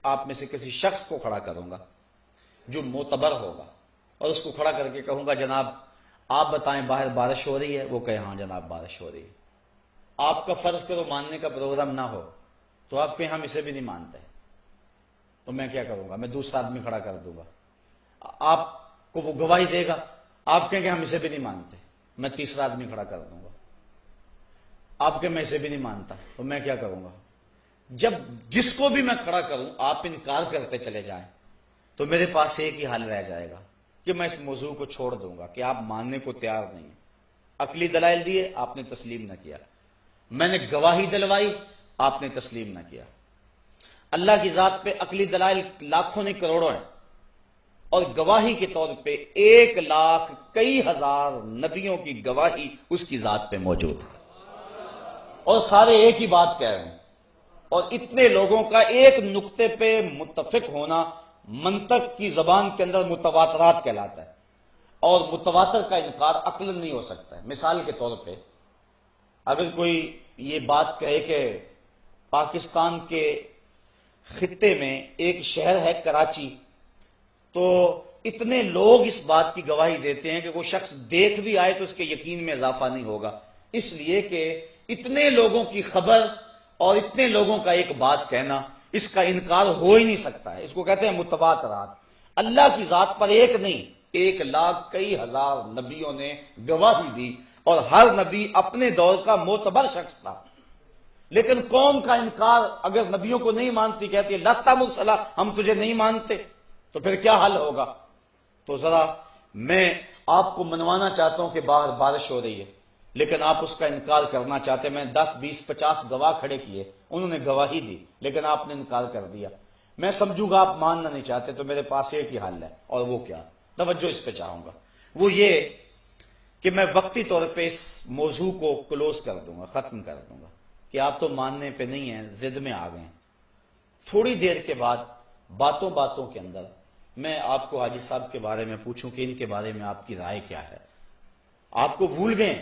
آپ میں سے کسی شخص کو کھڑا کروں گا جو معتبر ہوگا اور اس کو کھڑا کر کے کہوں گا جناب آپ بتائیں باہر بارش ہو رہی ہے؟ وہ کہے ہاں جناب بارش ہو رہی ہے۔ آپ کا فرض کرو ماننے کا پروگرام نہ ہو تو آپ کہیں ہم اسے بھی نہیں مانتے، تو میں کیا کروں گا؟ میں دوسرا آدمی کھڑا کر دوں گا، آپ کو وہ گواہی دے گا، آپ کہیں کہ ہم اسے بھی نہیں مانتے، میں تیسرا آدمی کھڑا کر دوں گا، آپ کہ میں اسے بھی نہیں مانتا، تو میں کیا کروں گا؟ جب جس کو بھی میں کھڑا کروں آپ انکار کرتے چلے جائیں تو میرے پاس ایک ہی حل رہ جائے گا کہ میں اس موضوع کو چھوڑ دوں گا کہ آپ ماننے کو تیار نہیں ہیں۔ عقلی دلائل دیے، آپ نے تسلیم نہ کیا، میں نے گواہی دلوائی، آپ نے تسلیم نہ کیا۔ اللہ کی ذات پہ عقلی دلائل لاکھوں نہیں کروڑوں ہیں، اور گواہی کے طور پہ 1,00,000 کئی ہزار نبیوں کی گواہی اس کی ذات پہ موجود ہے، اور سارے ایک ہی بات کہہ رہے ہیں، اور اتنے لوگوں کا ایک نقطے پہ متفق ہونا منطق کی زبان کے اندر متواترات کہلاتا ہے، اور متواتر کا انکار عقل نہیں ہو سکتا ہے۔ مثال کے طور پہ اگر کوئی یہ بات کہے کہ پاکستان کے خطے میں ایک شہر ہے کراچی، تو اتنے لوگ اس بات کی گواہی دیتے ہیں کہ وہ شخص دیکھ بھی آئے تو اس کے یقین میں اضافہ نہیں ہوگا، اس لیے کہ اتنے لوگوں کی خبر اور اتنے لوگوں کا ایک بات کہنا، اس کا انکار ہو ہی نہیں سکتا ہے، اس کو کہتے ہیں متواترات۔ اللہ کی ذات پر ایک نہیں 1,00,000 کئی ہزار نبیوں نے گواہی دی، اور ہر نبی اپنے دور کا معتبر شخص تھا، لیکن قوم کا انکار اگر نبیوں کو نہیں مانتی، کہتی ہے لست مرسلا، ہم تجھے نہیں مانتے، تو پھر کیا حل ہوگا؟ تو ذرا میں آپ کو منوانا چاہتا ہوں کہ باہر بارش ہو رہی ہے، لیکن آپ اس کا انکار کرنا چاہتے ہیں۔ میں 10 20 50 گواہ کھڑے کیے، انہوں نے گواہی دی لیکن آپ نے انکار کر دیا، میں سمجھوں گا آپ ماننا نہیں چاہتے، تو میرے پاس ایک ہی حل ہے، اور وہ کیا؟ توجہ اس پہ چاہوں گا، وہ یہ کہ میں وقتی طور پہ اس موضوع کو کلوز کر دوں گا، ختم کر دوں گا کہ آپ تو ماننے پہ نہیں ہیں، ضد میں آ گئے ہیں۔ تھوڑی دیر کے بعد باتوں باتوں کے اندر میں آپ کو حاجی صاحب کے بارے میں پوچھوں کہ ان کے بارے میں آپ کی رائے کیا ہے، آپ کو بھول گئے،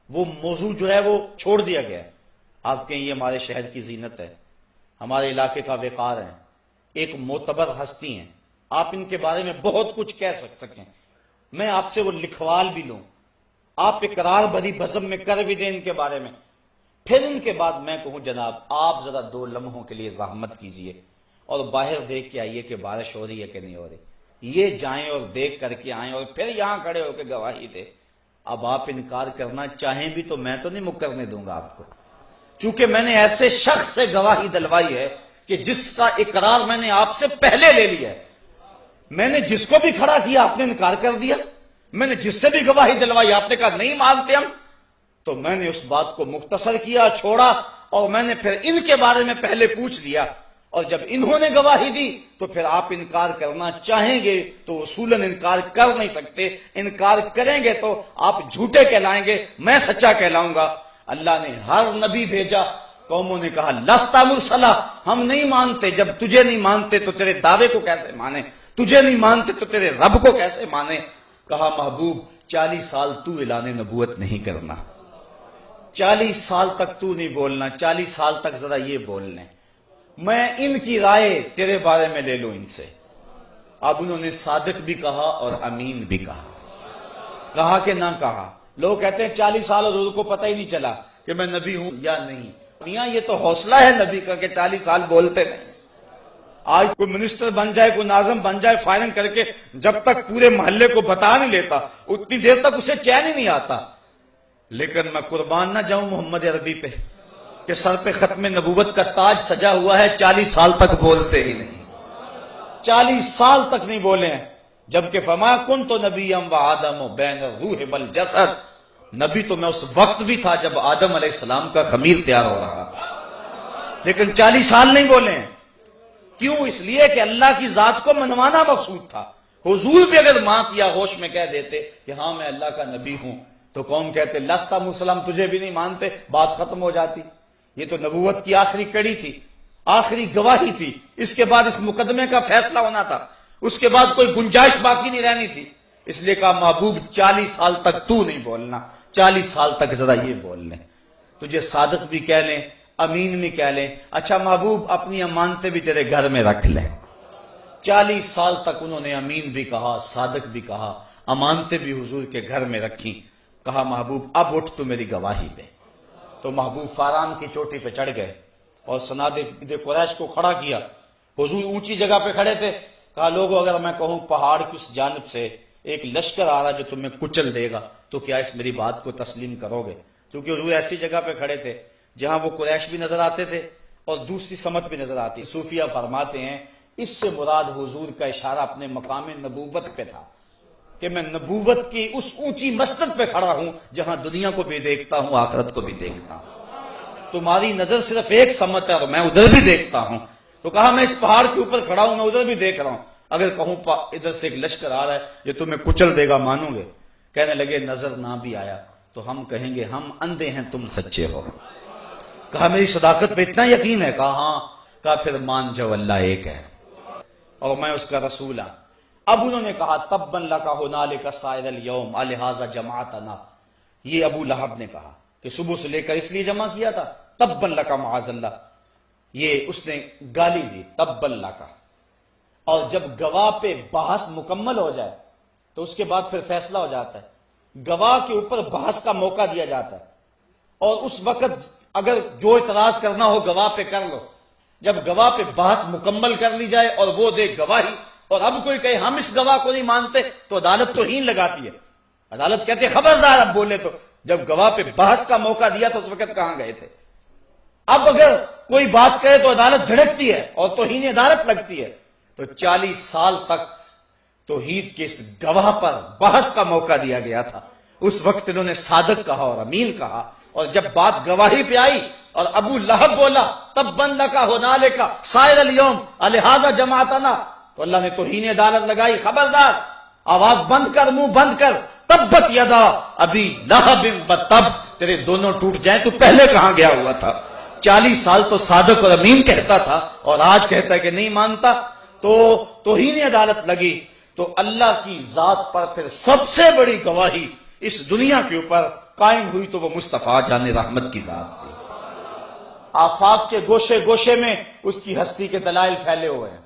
وہ موضوع جو ہے وہ چھوڑ دیا گیا، آپ کہیں یہ ہمارے شہر کی زینت ہے، ہمارے علاقے کا وقار ہے، ایک معتبر ہستی ہیں، آپ ان کے بارے میں بہت کچھ کہہ سکیں، میں آپ سے وہ لکھوال بھی لوں، آپ اقرار بھری بزم میں کر بھی دیں ان کے بارے میں، پھر ان کے بعد میں کہوں جناب آپ ذرا 2 لمحوں کے لیے زحمت کیجئے اور باہر دیکھ کے آئیے کہ بارش ہو رہی ہے کہ نہیں ہو رہی، یہ جائیں اور دیکھ کر کے آئیں اور پھر یہاں کھڑے ہو کے گواہی دیں۔ اب آپ انکار کرنا چاہیں بھی تو میں تو نہیں مکرنے دوں گا آپ کو، چونکہ میں نے ایسے شخص سے گواہی دلوائی ہے کہ جس کا اقرار میں نے آپ سے پہلے لے لیا ہے، میں نے جس کو بھی کھڑا کیا آپ نے انکار کر دیا، میں نے جس سے بھی گواہی دلوائی آپ نے کہا نہیں مانتے ہم، تو میں نے اس بات کو مختصر کیا، چھوڑا، اور میں نے پھر ان کے بارے میں پہلے پوچھ لیا، اور جب انہوں نے گواہی دی تو پھر آپ انکار کرنا چاہیں گے تو اصولاً انکار کر نہیں سکتے، انکار کریں گے تو آپ جھوٹے کہلائیں گے، میں سچا کہلاؤں گا۔ اللہ نے ہر نبی بھیجا، قوموں نے کہا لست مرسلا، ہم نہیں مانتے، جب تجھے نہیں مانتے تو تیرے دعوے کو کیسے مانے، تجھے نہیں مانتے تو تیرے رب کو کیسے مانے؟ کہا محبوب 40 سال تو اعلان نبوت نہیں کرنا، 40 سال تک تو نہیں بولنا، 40 سال تک ذرا یہ بولنے، میں ان کی رائے تیرے بارے میں لے لوں ان سے۔ اب انہوں نے صادق بھی کہا اور امین بھی کہا کہ نہ کہا۔ لوگ کہتے ہیں 40 سال حضور کو پتہ ہی نہیں چلا کہ میں نبی ہوں یا نہیں۔ میاں یہ تو حوصلہ ہے نبی کا کہ 40 سال بولتے نہیں۔ آج کوئی منسٹر بن جائے، کوئی ناظم بن جائے، فائرنگ کر کے جب تک پورے محلے کو بتا نہیں لیتا اتنی دیر تک اسے چین ہی نہیں آتا۔ لیکن میں قربان نہ جاؤں محمد عربی پہ کہ سر پہ ختم نبوت کا تاج سجا ہوا ہے، 40 سال تک بولتے ہی نہیں، 40 سال تک نہیں بولے ہیں۔ جبکہ فما کنت نبیا وآدم بین الروح والجسد، نبی تو میں اس وقت بھی تھا جب آدم علیہ السلام کا خمیر تیار ہو رہا تھا، لیکن 40 سال نہیں بولے ہیں۔ کیوں؟ اس لیے کہ اللہ کی ذات کو منوانا مقصود تھا۔ حضور بھی اگر ماں کیا ہوش میں کہہ دیتے کہ ہاں میں اللہ کا نبی ہوں تو قوم کہتے لستا مسلم، تجھے بھی نہیں مانتے، بات ختم ہو جاتی۔ یہ تو نبوت کی آخری کڑی تھی، آخری گواہی تھی، اس کے بعد اس مقدمے کا فیصلہ ہونا تھا، اس کے بعد کوئی گنجائش باقی نہیں رہنی تھی۔ اس لیے کہا محبوب 40 سال تک تو نہیں بولنا، 40 سال تک ذرا یہ بول لیں، تجھے صادق بھی کہہ لیں، امین بھی کہہ لیں۔ اچھا محبوب اپنی امانتیں بھی تیرے گھر میں رکھ لیں۔ 40 سال تک انہوں نے امین بھی کہا، صادق بھی کہا، امانتیں بھی حضور کے گھر میں رکھی۔ کہا محبوب اب اٹھ تو میری گواہی دے۔ تو محبوب فاران کی چوٹی پہ چڑھ گئے اور سنادِ قریش کو کھڑا کیا۔ حضور اونچی جگہ پہ کھڑے تھے۔ کہا لوگوں اگر میں کہوں پہاڑ کی اس جانب سے ایک لشکر آ رہا جو تمہیں کچل دے گا تو کیا اس میری بات کو تسلیم کرو گے؟ کیونکہ حضور ایسی جگہ پہ کھڑے تھے جہاں وہ قریش بھی نظر آتے تھے اور دوسری سمت بھی نظر آتی۔ صوفیہ فرماتے ہیں اس سے مراد حضور کا اشارہ اپنے مقام نبوت پہ تھا کہ میں نبوت کی اس اونچی مسند پہ کھڑا ہوں جہاں دنیا کو بھی دیکھتا ہوں، آخرت کو بھی دیکھتا ہوں۔ تمہاری نظر صرف ایک سمت ہے اور میں ادھر بھی دیکھتا ہوں۔ تو کہا میں اس پہاڑ کے اوپر کھڑا ہوں، میں ادھر بھی دیکھ رہا ہوں، اگر کہوں ادھر سے ایک لشکر آ رہا ہے جو تمہیں کچل دے گا مانو گے؟ کہنے لگے نظر نہ بھی آیا تو ہم کہیں گے ہم اندھے ہیں تم سچے ہو۔ کہا میری صداقت پہ اتنا یقین ہے؟ کہا ہاں۔ کہا پھر مان جاؤ اللہ ایک ہے اور میں اس کا رسول ہوں۔ اب انہوں نے کہا تبًا لک ھنالک سائر الیوم الہذا جمعتنا، یہ ابو لہب نے کہا کہ صبح سے لے کر اس لیے جمع کیا تھا، تبًا لک معاذ اللہ، یہ اس نے گالی دی تبًا لک۔ اور جب گواہ پہ بحث مکمل ہو جائے تو اس کے بعد پھر فیصلہ ہو جاتا ہے، گواہ کے اوپر بحث کا موقع دیا جاتا ہے، اور اس وقت اگر جو اعتراض کرنا ہو گواہ پہ کر لو۔ جب گواہ پہ بحث مکمل کر لی جائے اور وہ دے گواہی اور اب کوئی کہے ہم اس گواہ کو نہیں مانتے تو عدالت توہین لگاتی ہے، عدالت کہتے خبردار اب بولے تو۔ جب گواہ پہ بحث کا موقع دیا تو اس وقت کہاں گئے تھے؟ اب اگر کوئی بات کرے تو عدالت جھڑکتی ہے اور توہین عدالت لگتی ہے۔ تو 40 سال تک توحید کے اس گواہ پر بحث کا موقع دیا گیا تھا۔ اس وقت انہوں نے صادق کہا اور امین کہا، اور جب بات گواہی پہ آئی اور ابو لہب بولا تبًا لک ھنالک سائر الیوم الہذا جمعتنا، تو اللہ نے توہین عدالت لگائی، خبردار آواز بند کر، منہ بند کر، تبت یدا ابی لہب وتب، تیرے دونوں ٹوٹ جائیں تو پہلے کہاں گیا ہوا تھا؟ 40 سال تو صادق اور امین کہتا تھا اور آج کہتا ہے کہ نہیں مانتا، تو توہین عدالت لگی۔ تو اللہ کی ذات پر پھر سب سے بڑی گواہی اس دنیا کے اوپر قائم ہوئی تو وہ مصطفیٰ جان رحمت کی ذات تھی۔ آفاق کے گوشے گوشے میں اس کی ہستی کے دلائل پھیلے ہوئے ہیں،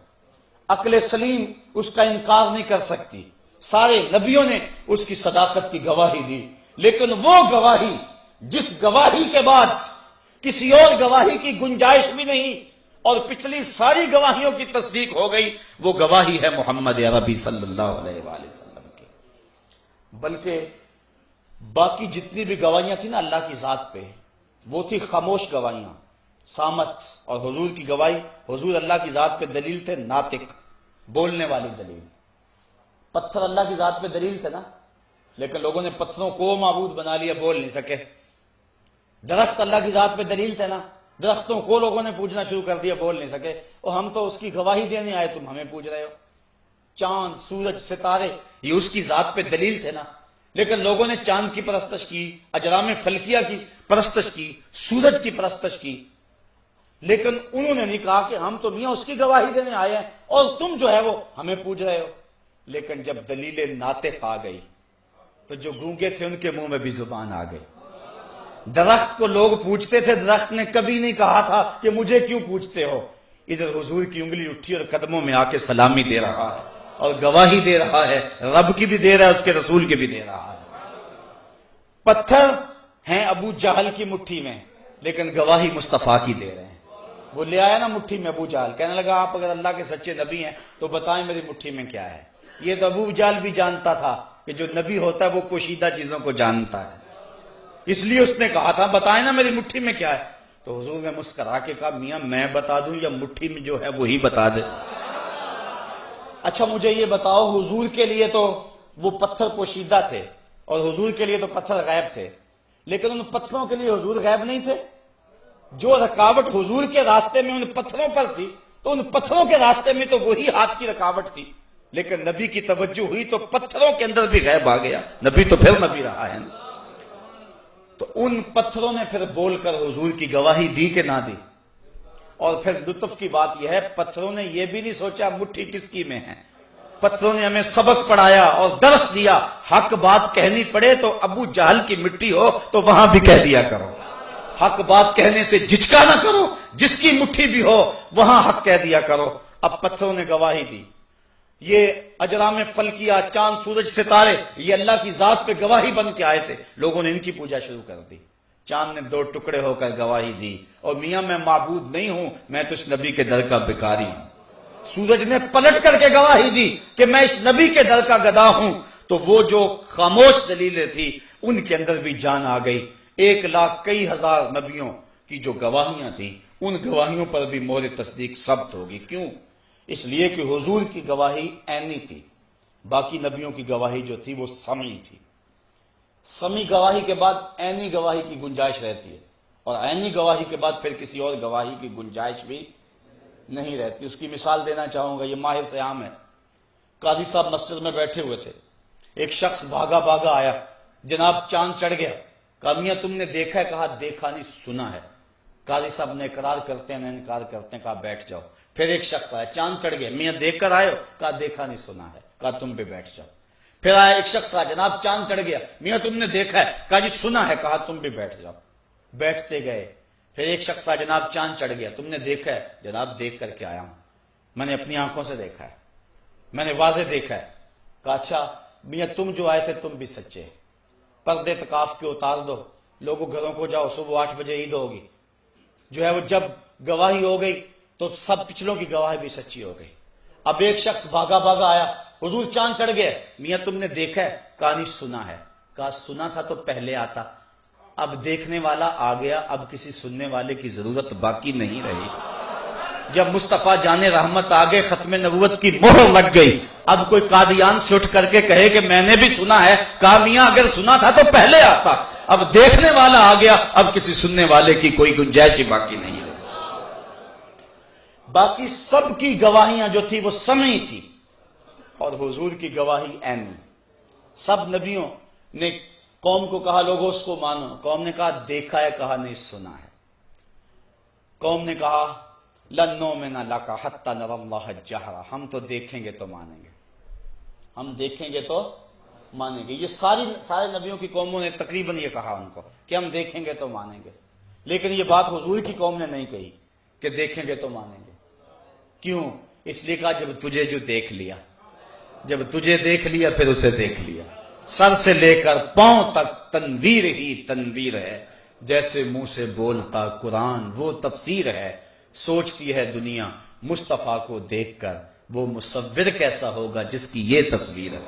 عقل سلیم اس کا انکار نہیں کر سکتی، سارے نبیوں نے اس کی صداقت کی گواہی دی، لیکن وہ گواہی جس گواہی کے بعد کسی اور گواہی کی گنجائش بھی نہیں اور پچھلی ساری گواہیوں کی تصدیق ہو گئی، وہ گواہی ہے محمد عربی صلی اللہ علیہ وآلہ وسلم کی۔ بلکہ باقی جتنی بھی گواہیاں تھیں نا اللہ کی ذات پہ، وہ تھی خاموش گواہیاں، صامت، اور حضور کی گواہی، حضور اللہ کی ذات پہ دلیل تھے، ناطق، بولنے والی دلیل۔ پتھر اللہ کی ذات پہ دلیل تھے نا، لیکن لوگوں نے پتھروں کو معبود بنا لیا، بول نہیں سکے۔ درخت اللہ کی ذات پہ دلیل تھے نا، درختوں کو لوگوں نے پوجنا شروع کر دیا، بول نہیں سکے، اور ہم تو اس کی گواہی دینے آئے، تم ہمیں پوچھ رہے ہو۔ چاند، سورج، ستارے، یہ اس کی ذات پہ دلیل تھے نا، لیکن لوگوں نے چاند کی پرستش کی، اجرام فلکیہ کی پرستش کی، سورج کی پرستش کی، لیکن انہوں نے نہیں کہا کہ ہم تو میاں اس کی گواہی دینے آئے ہیں اور تم جو ہے وہ ہمیں پوچھ رہے ہو۔ لیکن جب دلیل ناطق آ گئی، تو جو گونگے تھے ان کے منہ میں بھی زبان آ گئی. درخت کو لوگ پوچھتے تھے، درخت نے کبھی نہیں کہا تھا کہ مجھے کیوں پوچھتے ہو. ادھر حضور کی انگلی اٹھی اور قدموں میں آ کے سلامی دے رہا ہے اور گواہی دے رہا ہے، رب کی بھی دے رہا ہے، اس کے رسول کی بھی دے رہا ہے. پتھر ہیں ابو جہل کی مٹھی میں، لیکن گواہی مصطفیٰ کی دے رہے ہیں. وہ لے آیا نا مٹھی میں ابو جہل، کہنے لگا آپ اگر اللہ کے سچے نبی ہیں تو بتائیں میری مٹھی میں کیا ہے. یہ تو ابو جہل بھی جانتا تھا کہ جو نبی ہوتا ہے وہ پوشیدہ چیزوں کو جانتا ہے، اس لیے اس نے کہا تھا بتائیں نا میری مٹھی میں کیا ہے. تو حضور نے مسکرا کے کہا میاں میں بتا دوں یا مٹھی میں جو ہے وہی بتا دے. اچھا مجھے یہ بتاؤ، حضور کے لیے تو وہ پتھر پوشیدہ تھے اور حضور کے لیے تو پتھر غیب تھے، لیکن ان پتھروں کے لیے حضور غیب نہیں تھے. جو رکاوٹ حضور کے راستے میں ان پتھروں پر تھی تو ان پتھروں کے راستے میں تو وہی ہاتھ کی رکاوٹ تھی، لیکن نبی کی توجہ ہوئی تو پتھروں کے اندر بھی غیب آ گیا. نبی تو پھر نبی رہا ہے نا. تو ان پتھروں نے پھر بول کر حضور کی گواہی دی کہ نہ دی. اور پھر لطف کی بات یہ ہے پتھروں نے یہ بھی نہیں سوچا مٹھی کس کی میں ہے. پتھروں نے ہمیں سبق پڑھایا اور درس دیا، حق بات کہنی پڑے تو ابو جہل کی مٹی ہو تو وہاں بھی کہہ دیا کرو. حق بات کہنے سے جھجکا نہ کرو، جس کی مٹھی بھی ہو وہاں حق کہہ دیا کرو. اب پتھروں نے گواہی دی. یہ اجرام فلکیہ، چاند سورج ستارے، یہ اللہ کی ذات پہ گواہی بن کے آئے تھے. لوگوں نے ان کی پوجا شروع کر دی. چاند نے 2 ٹکڑے ہو کر گواہی دی اور میاں میں معبود نہیں ہوں، میں تو اس نبی کے در کا بھکاری ہوں. سورج نے پلٹ کر کے گواہی دی کہ میں اس نبی کے در کا گدا ہوں. تو وہ جو خاموش دلیلیں تھی ان کے اندر بھی جان آ گئی. 1 لاکھ کئی ہزار نبیوں کی جو گواہیاں تھیں ان گواہیوں پر بھی مہر تصدیق ثبت ہوگی. کیوں؟ اس لیے کہ حضور کی گواہی عینی تھی، باقی نبیوں کی گواہی جو تھی وہ سمعی تھی. سمعی گواہی کے بعد عینی گواہی کی گنجائش رہتی ہے، اور عینی گواہی کے بعد پھر کسی اور گواہی کی گنجائش بھی نہیں رہتی. اس کی مثال دینا چاہوں گا، یہ ماہ صیام ہے. قاضی صاحب مسجد میں بیٹھے ہوئے تھے، ایک شخص بھاگا بھاگا آیا، جناب چاند چڑھ گیا. کہا میاں تم نے دیکھا ہے؟ کہا دیکھا نہیں سنا ہے. قاضی صاحب نے اقرار کرتے ہیں نہ انکار کرتے ہیں. کہا بیٹھ جاؤ. پھر ایک شخص آیا، چاند چڑھ گیا. میاں دیکھ کر آئے ہو؟ کہا دیکھا نہیں سنا ہے. کہا تم بھی بیٹھ جاؤ. پھر آیا ایک شخص آیا، جناب چاند چڑھ گیا. میاں تم نے دیکھا ہے؟ کہا جی سنا ہے. کہا تم بھی بیٹھ جاؤ. بیٹھتے گئے. پھر ایک شخص آیا، جناب چاند چڑھ گیا. تم نے دیکھا ہے؟ جناب دیکھ کر کے آیا ہوں، میں نے اپنی آنکھوں سے دیکھا ہے، میں نے واضح دیکھا ہے. کہا اچھا میاں تم جو آئے تھے تم بھی سچے. پردے اعتکاف کے اتار دو، لوگوں گھروں کو جاؤ، صبح 8 بجے عید ہوگی. جو ہے وہ جب گواہی ہو گئی تو سب پچھلوں کی گواہی بھی سچی ہو گئی. اب ایک شخص بھاگا بھاگا آیا، حضور چاند چڑھ گئے. میاں تم نے دیکھا ہے؟ کہا نہیں سنا ہے. کہا سنا تھا تو پہلے آتا، اب دیکھنے والا آ گیا، اب کسی سننے والے کی ضرورت باقی نہیں رہی. جب مصطفیٰ جان رحمت آگے، ختم نبوت کی مہر لگ گئی. اب کوئی قادیان سے اٹھ کر کے کہے کہ میں نے بھی سنا ہے. کہا میاں اگر سنا تھا تو پہلے آتا، اب دیکھنے والا آ گیا، اب کسی سننے والے کی کوئی گنجائش ہی باقی نہیں ہے. باقی سب کی گواہیاں جو تھی وہ سمعی تھی اور حضور کی گواہی عینی. سب نبیوں نے قوم کو کہا لوگوں اس کو مانو. قوم نے کہا دیکھا ہے، کہا نہیں سنا ہے. قوم نے کہا لن نؤمن لک حتی نری اللہ جہرا، ہم تو دیکھیں گے تو مانیں گے، ہم دیکھیں گے تو مانیں گے. یہ سارے نبیوں کی قوموں نے تقریباً یہ کہا ان کو کہ ہم دیکھیں گے تو مانیں گے. لیکن یہ بات حضور کی قوم نے نہیں کہی کہ دیکھیں گے تو مانیں گے. کیوں؟ اس لیے کہا جب تجھے جو دیکھ لیا، جب تجھے دیکھ لیا پھر اسے دیکھ لیا. سر سے لے کر پاؤں تک تنویر ہی تنویر ہے، جیسے منہ سے بولتا قرآن وہ تفسیر ہے. سوچتی ہے دنیا مصطفیٰ کو دیکھ کر وہ مصور کیسا ہوگا جس کی یہ تصویر ہے.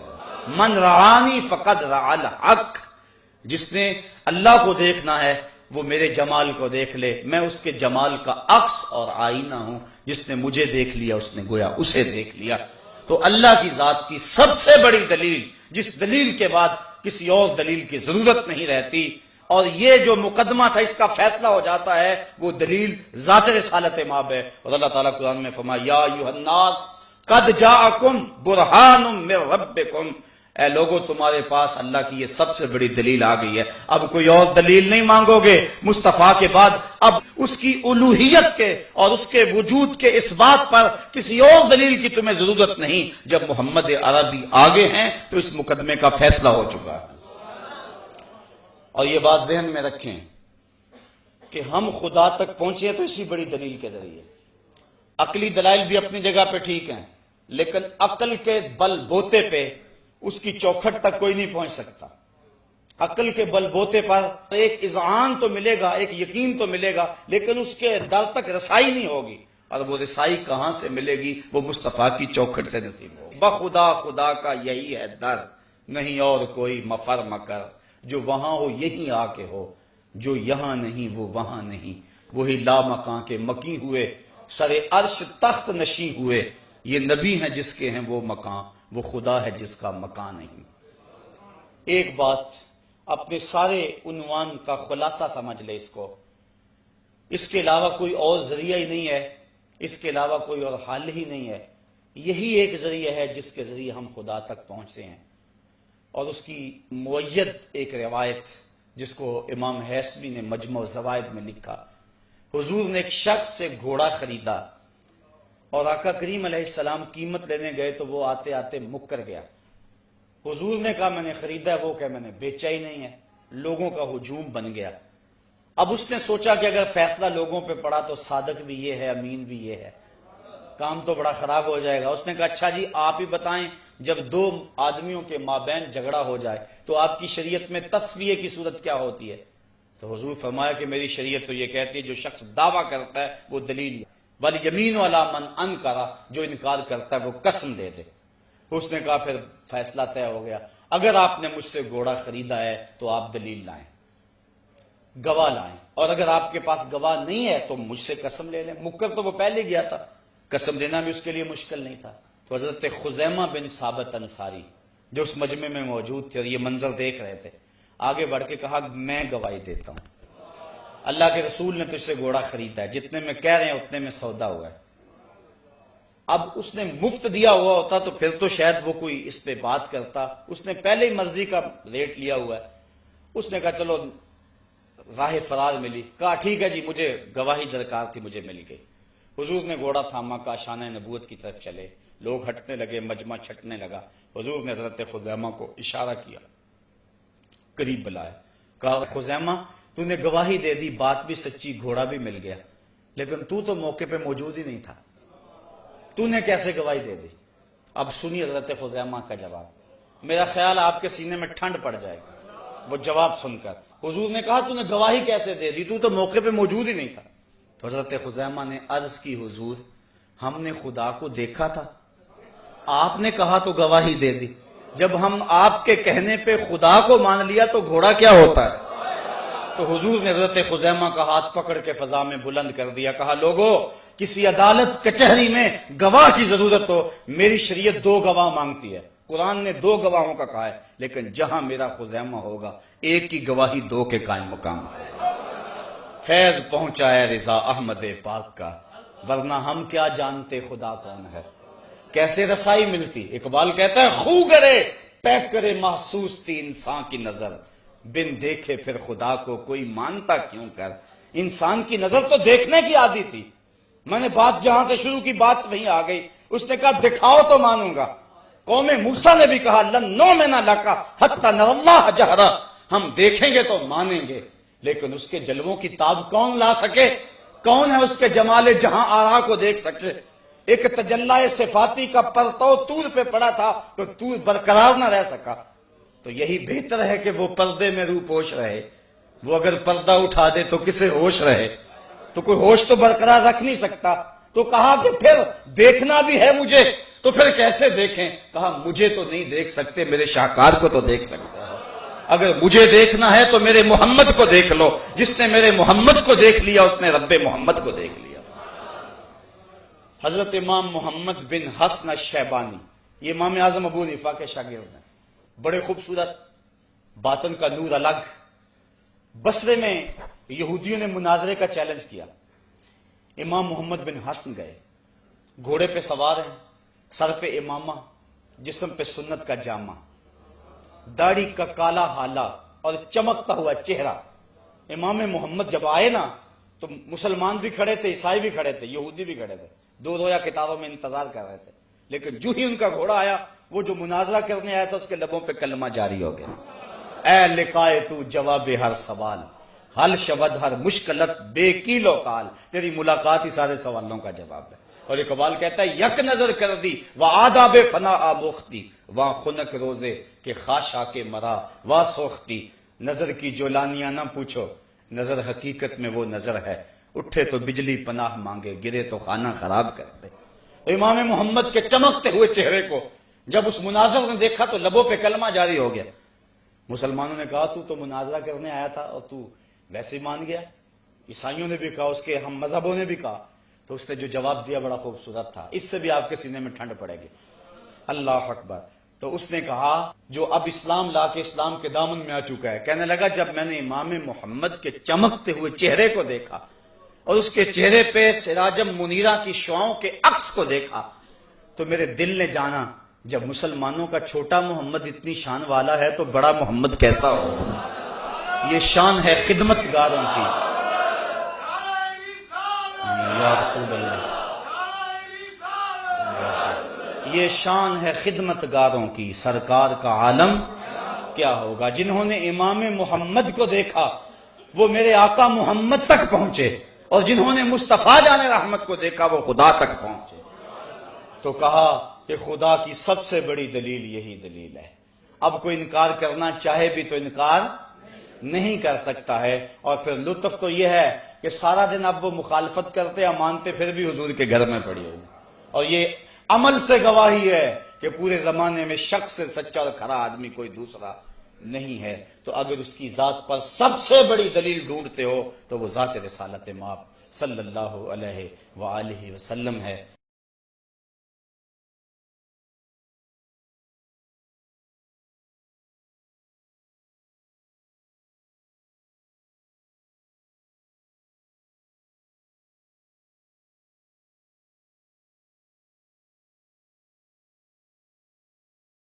من رعانی فقد رعا الحق، جس نے اللہ کو دیکھنا ہے وہ میرے جمال کو دیکھ لے، میں اس کے جمال کا عکس اور آئینہ ہوں. جس نے مجھے دیکھ لیا اس نے گویا اسے دیکھ لیا. تو اللہ کی ذات کی سب سے بڑی دلیل، جس دلیل کے بعد کسی اور دلیل کی ضرورت نہیں رہتی، اور یہ جو مقدمہ تھا اس کا فیصلہ ہو جاتا ہے، وہ دلیل ذات رسالت ماب ہے. اور اللہ تعالیٰ قرآن میں فرمایا یا ایھا الناس قد جاءکم برہان من ربکم، اے لوگوں تمہارے پاس اللہ کی یہ سب سے بڑی دلیل آ گئی ہے. اب کوئی اور دلیل نہیں مانگو گے مصطفیٰ کے بعد. اب اس کی الوہیت کے اور اس کے وجود کے اس بات پر کسی اور دلیل کی تمہیں ضرورت نہیں. جب محمد عربی آگے ہیں تو اس مقدمے کا فیصلہ ہو چکا ہے. اور یہ بات ذہن میں رکھیں کہ ہم خدا تک پہنچے تو اسی بڑی دلیل کے ذریعے. عقلی دلائل بھی اپنی جگہ پہ ٹھیک ہیں، لیکن عقل کے بل بوتے پہ اس کی چوکھٹ تک کوئی نہیں پہنچ سکتا. عقل کے بل بوتے پر ایک اذعان تو ملے گا، ایک یقین تو ملے گا، لیکن اس کے در تک رسائی نہیں ہوگی. اور وہ رسائی کہاں سے ملے گی؟ وہ مصطفیٰ کی چوکھٹ سے نصیب ہوگی. بخدا خدا کا یہی ہے در، نہیں اور کوئی مفر مکر. جو وہاں ہو یہی آ کے ہو، جو یہاں نہیں وہ وہاں نہیں. وہی لا مکان کے مکی ہوئے، سر عرش تخت نشیں ہوئے. یہ نبی ہیں جس کے ہیں وہ مکان، وہ خدا ہے جس کا مکان نہیں. ایک بات اپنے سارے عنوان کا خلاصہ سمجھ لے اس کو، اس کے علاوہ کوئی اور ذریعہ ہی نہیں ہے، اس کے علاوہ کوئی اور حل ہی نہیں ہے. یہی ایک ذریعہ ہے جس کے ذریعے ہم خدا تک پہنچتے ہیں. اور اس کی مؤید ایک روایت جس کو امام حیثمی نے مجموع الزوائد میں لکھا. حضور نے ایک شخص سے گھوڑا خریدا اور آقا کریم علیہ السلام قیمت لینے گئے تو وہ آتے آتے مکر گیا. حضور نے کہا میں نے خریدا ہے، وہ کہ میں نے بیچا ہی نہیں ہے. لوگوں کا ہجوم بن گیا. اب اس نے سوچا کہ اگر فیصلہ لوگوں پہ پڑا تو صادق بھی یہ ہے، امین بھی یہ ہے، کام تو بڑا خراب ہو جائے گا. اس نے کہا اچھا جی آپ ہی بتائیں، جب دو آدمیوں کے مابین جھگڑا ہو جائے تو آپ کی شریعت میں تسویہ کی صورت کیا ہوتی ہے؟ تو حضور فرمایا کہ میری شریعت تو یہ کہتی ہے جو شخص دعویٰ کرتا ہے وہ دلیل، وَالْيَمِينُ عَلَىٰ مَنْ أَنْكَرَ، جو انکار کرتا ہے وہ قسم دے دے. اس نے کہا پھر فیصلہ طے ہو گیا، اگر آپ نے مجھ سے گھوڑا خریدا ہے تو آپ دلیل لائیں، گواہ لائیں، اور اگر آپ کے پاس گواہ نہیں ہے تو مجھ سے قسم لے لیں. مکر تو وہ پہلے گیا تھا، قسم لینا بھی اس کے لیے مشکل نہیں تھا. تو حضرت خزیمہ بن ثابت انصاری جو اس مجمع میں موجود تھے اور یہ منظر دیکھ رہے تھے، آگے بڑھ کے کہا میں گواہی دیتا ہوں، اللہ کے رسول نے تجھ سے گھوڑا خریدا ہے، جتنے میں کہہ رہے ہیں اتنے میں سودا ہوا ہے. اب اس نے مفت دیا ہوا ہوتا تو پھر تو شاید وہ کوئی اس پہ بات کرتا. اس نے پہلے ہی مرضی کا ریٹ لیا ہوا ہے. اس نے کہا چلو راہ فرار ملی. کہا ٹھیک ہے جی مجھے گواہی درکار تھی، مجھے مل گئی. حضور نے گھوڑا تھاما، کا شانہ نبوت کی طرف چلے. لوگ ہٹنے لگے، مجمع چھٹنے لگا. حضور نے حضرت خزیمہ کو اشارہ کیا، قریب بلایا. کہا خزیمہ تو نے گواہی دے دی، بات بھی سچی، گھوڑا بھی مل گیا، لیکن تو موقع پہ موجود ہی نہیں تھا، تو نے کیسے گواہی دے دی؟ اب سنی حضرت خزیمہ کا جواب. میرا خیال آپ کے سینے میں ٹھنڈ پڑ جائے گا وہ جواب سن کر. حضور نے کہا تو نے گواہی کیسے دے دی، تو موقع پہ موجود ہی نہیں تھا. تو حضرت خزیمہ نے عرض کی حضور ہم نے خدا کو دیکھا تھا، آپ نے کہا تو گواہی دے دی. جب ہم آپ کے کہنے پہ خدا کو مان لیا تو گھوڑا کیا ہوتا ہے؟ تو حضور نے حضرت خزیمہ کا ہاتھ پکڑ کے فضا میں بلند کر دیا. کہا لوگو کسی عدالت کچہری میں گواہ کی ضرورت ہو، میری شریعت 2 گواہ مانگتی ہے. قرآن نے 2 گواہوں کا کہا ہے، لیکن جہاں میرا خزیمہ ہوگا ایک کی گواہی 2 کے قائم مقام ہے. فیض پہنچا ہے رضا احمد پاک کا، ورنہ ہم کیا جانتے خدا کون ہے. کیسے رسائی ملتی؟ اقبال کہتا ہے خو کرے پیک کرے محسوس تھی انسان کی نظر، بن دیکھے پھر خدا کو کوئی مانتا کیوں کر. انسان کی نظر تو دیکھنے کی عادی تھی. میں نے بات جہاں سے شروع کی بات وہیں آ گئی. اس نے کہا دکھاؤ تو مانوں گا. قوم موسیٰ نے بھی کہا لن نؤمن لک حتی نری اللہ جہرا، ہم دیکھیں گے تو مانیں گے. لیکن اس کے جلووں کی تاب کون لا سکے؟ کون ہے اس کے جمال جہاں آرا کو دیکھ سکے؟ ایک تجلی صفاتی کا پرتو طور پہ پڑا تھا تو طور برقرار نہ رہ سکا. تو یہی بہتر ہے کہ وہ پردے میں روح پوش رہے. وہ اگر پردہ اٹھا دے تو کسے ہوش رہے؟ تو کوئی ہوش تو برقرار رکھ نہیں سکتا. تو کہا کہ پھر دیکھنا بھی ہے مجھے، تو پھر کیسے دیکھیں؟ کہا مجھے تو نہیں دیکھ سکتے، میرے شاہکار کو تو دیکھ سکتے ہیں. اگر مجھے دیکھنا ہے تو میرے محمد کو دیکھ لو. جس نے میرے محمد کو دیکھ لیا اس نے رب محمد کو دیکھ لیا. حضرت امام محمد بن حسن الشیبانی، یہ امام اعظم ابو حنیفہ کے شاگرد ہیں. بڑے خوبصورت، باطن کا نور الگ. بصرے میں یہودیوں نے مناظرے کا چیلنج کیا. امام محمد بن حسن گئے، گھوڑے پہ سوار ہیں، سر پہ امامہ، جسم پہ سنت کا جامہ، داڑھی کا کالا حالا اور چمکتا ہوا چہرہ. امام محمد جب آئے نا تو مسلمان بھی کھڑے تھے، عیسائی بھی کھڑے تھے، یہودی بھی کھڑے تھے، 2 رویا کتابوں میں انتظار کر رہے تھے. لیکن جو ہی ان کا گھوڑا آیا، وہ جو مناظرہ کرنے آیا تھا اس کے لبوں پہ کلمہ جاری ہو گیا. اے لقائے تو جواب ہر سوال، حل شبد ہر مشکلت بے کیلو کال، تیری ملاقات ہی سارے سوالوں کا جواب ہے۔ اور اقبال کہتا ہے یک نظر کر دی و آداب فنا آموختی، واں خنک روزے کے خاشا کے مرا واں سوختی۔ نظر کی جولانیاں نہ پوچھو، نظر حقیقت میں وہ نظر ہے، اٹھے تو بجلی پناہ مانگے، گرے تو خانہ خراب کر دے۔ امام محمد کے چمکتے ہوئے چہرے کو جب اس مناظر نے دیکھا تو لبوں پہ کلمہ جاری ہو گیا۔ مسلمانوں نے کہا تو مناظرہ کرنے آیا تھا اور تو ویسے مان گیا۔ عیسائیوں نے بھی کہا، اس کے ہم مذہبوں نے بھی کہا، تو اس نے جو جواب دیا بڑا خوبصورت تھا، اس سے بھی آپ کے سینے میں ٹھنڈ پڑے گی۔ اللہ اکبر۔ تو اس نے کہا جو اب اسلام لا کے اسلام کے دامن میں آ چکا ہے، کہنے لگا جب میں نے امام محمد کے چمکتے ہوئے چہرے کو دیکھا اور اس کے چہرے پہ سراجم منیرہ کی شعاؤں کے عکس کو دیکھا تو میرے دل نے جانا جب مسلمانوں کا چھوٹا محمد اتنی شان والا ہے تو بڑا محمد کیسا ہو۔ یہ شان ہے خدمت گاروں کی۔ یا رسول اللہ، یہ شان ہے خدمت گاروں کی، سرکار کا عالم کیا ہوگا۔ جنہوں نے امام محمد کو دیکھا وہ میرے آقا محمد تک پہنچے، اور جنہوں نے مصطفیٰ جان رحمت کو دیکھا وہ خدا تک پہنچے۔ تو کہا کہ خدا کی سب سے بڑی دلیل یہی دلیل ہے، اب کوئی انکار کرنا چاہے بھی تو انکار نہیں کر سکتا ہے۔ اور پھر لطف تو یہ ہے کہ سارا دن اب وہ مخالفت کرتے یا مانتے پھر بھی حضور کے گھر میں پڑی ہوئی، اور یہ عمل سے گواہی ہے کہ پورے زمانے میں شک سے سچا اور کھرا آدمی کوئی دوسرا نہیں ہے۔ تو اگر اس کی ذات پر سب سے بڑی دلیل ڈھونڈتے ہو تو وہ ذات رسالت مآب صلی اللہ علیہ وآلہ وسلم ہے۔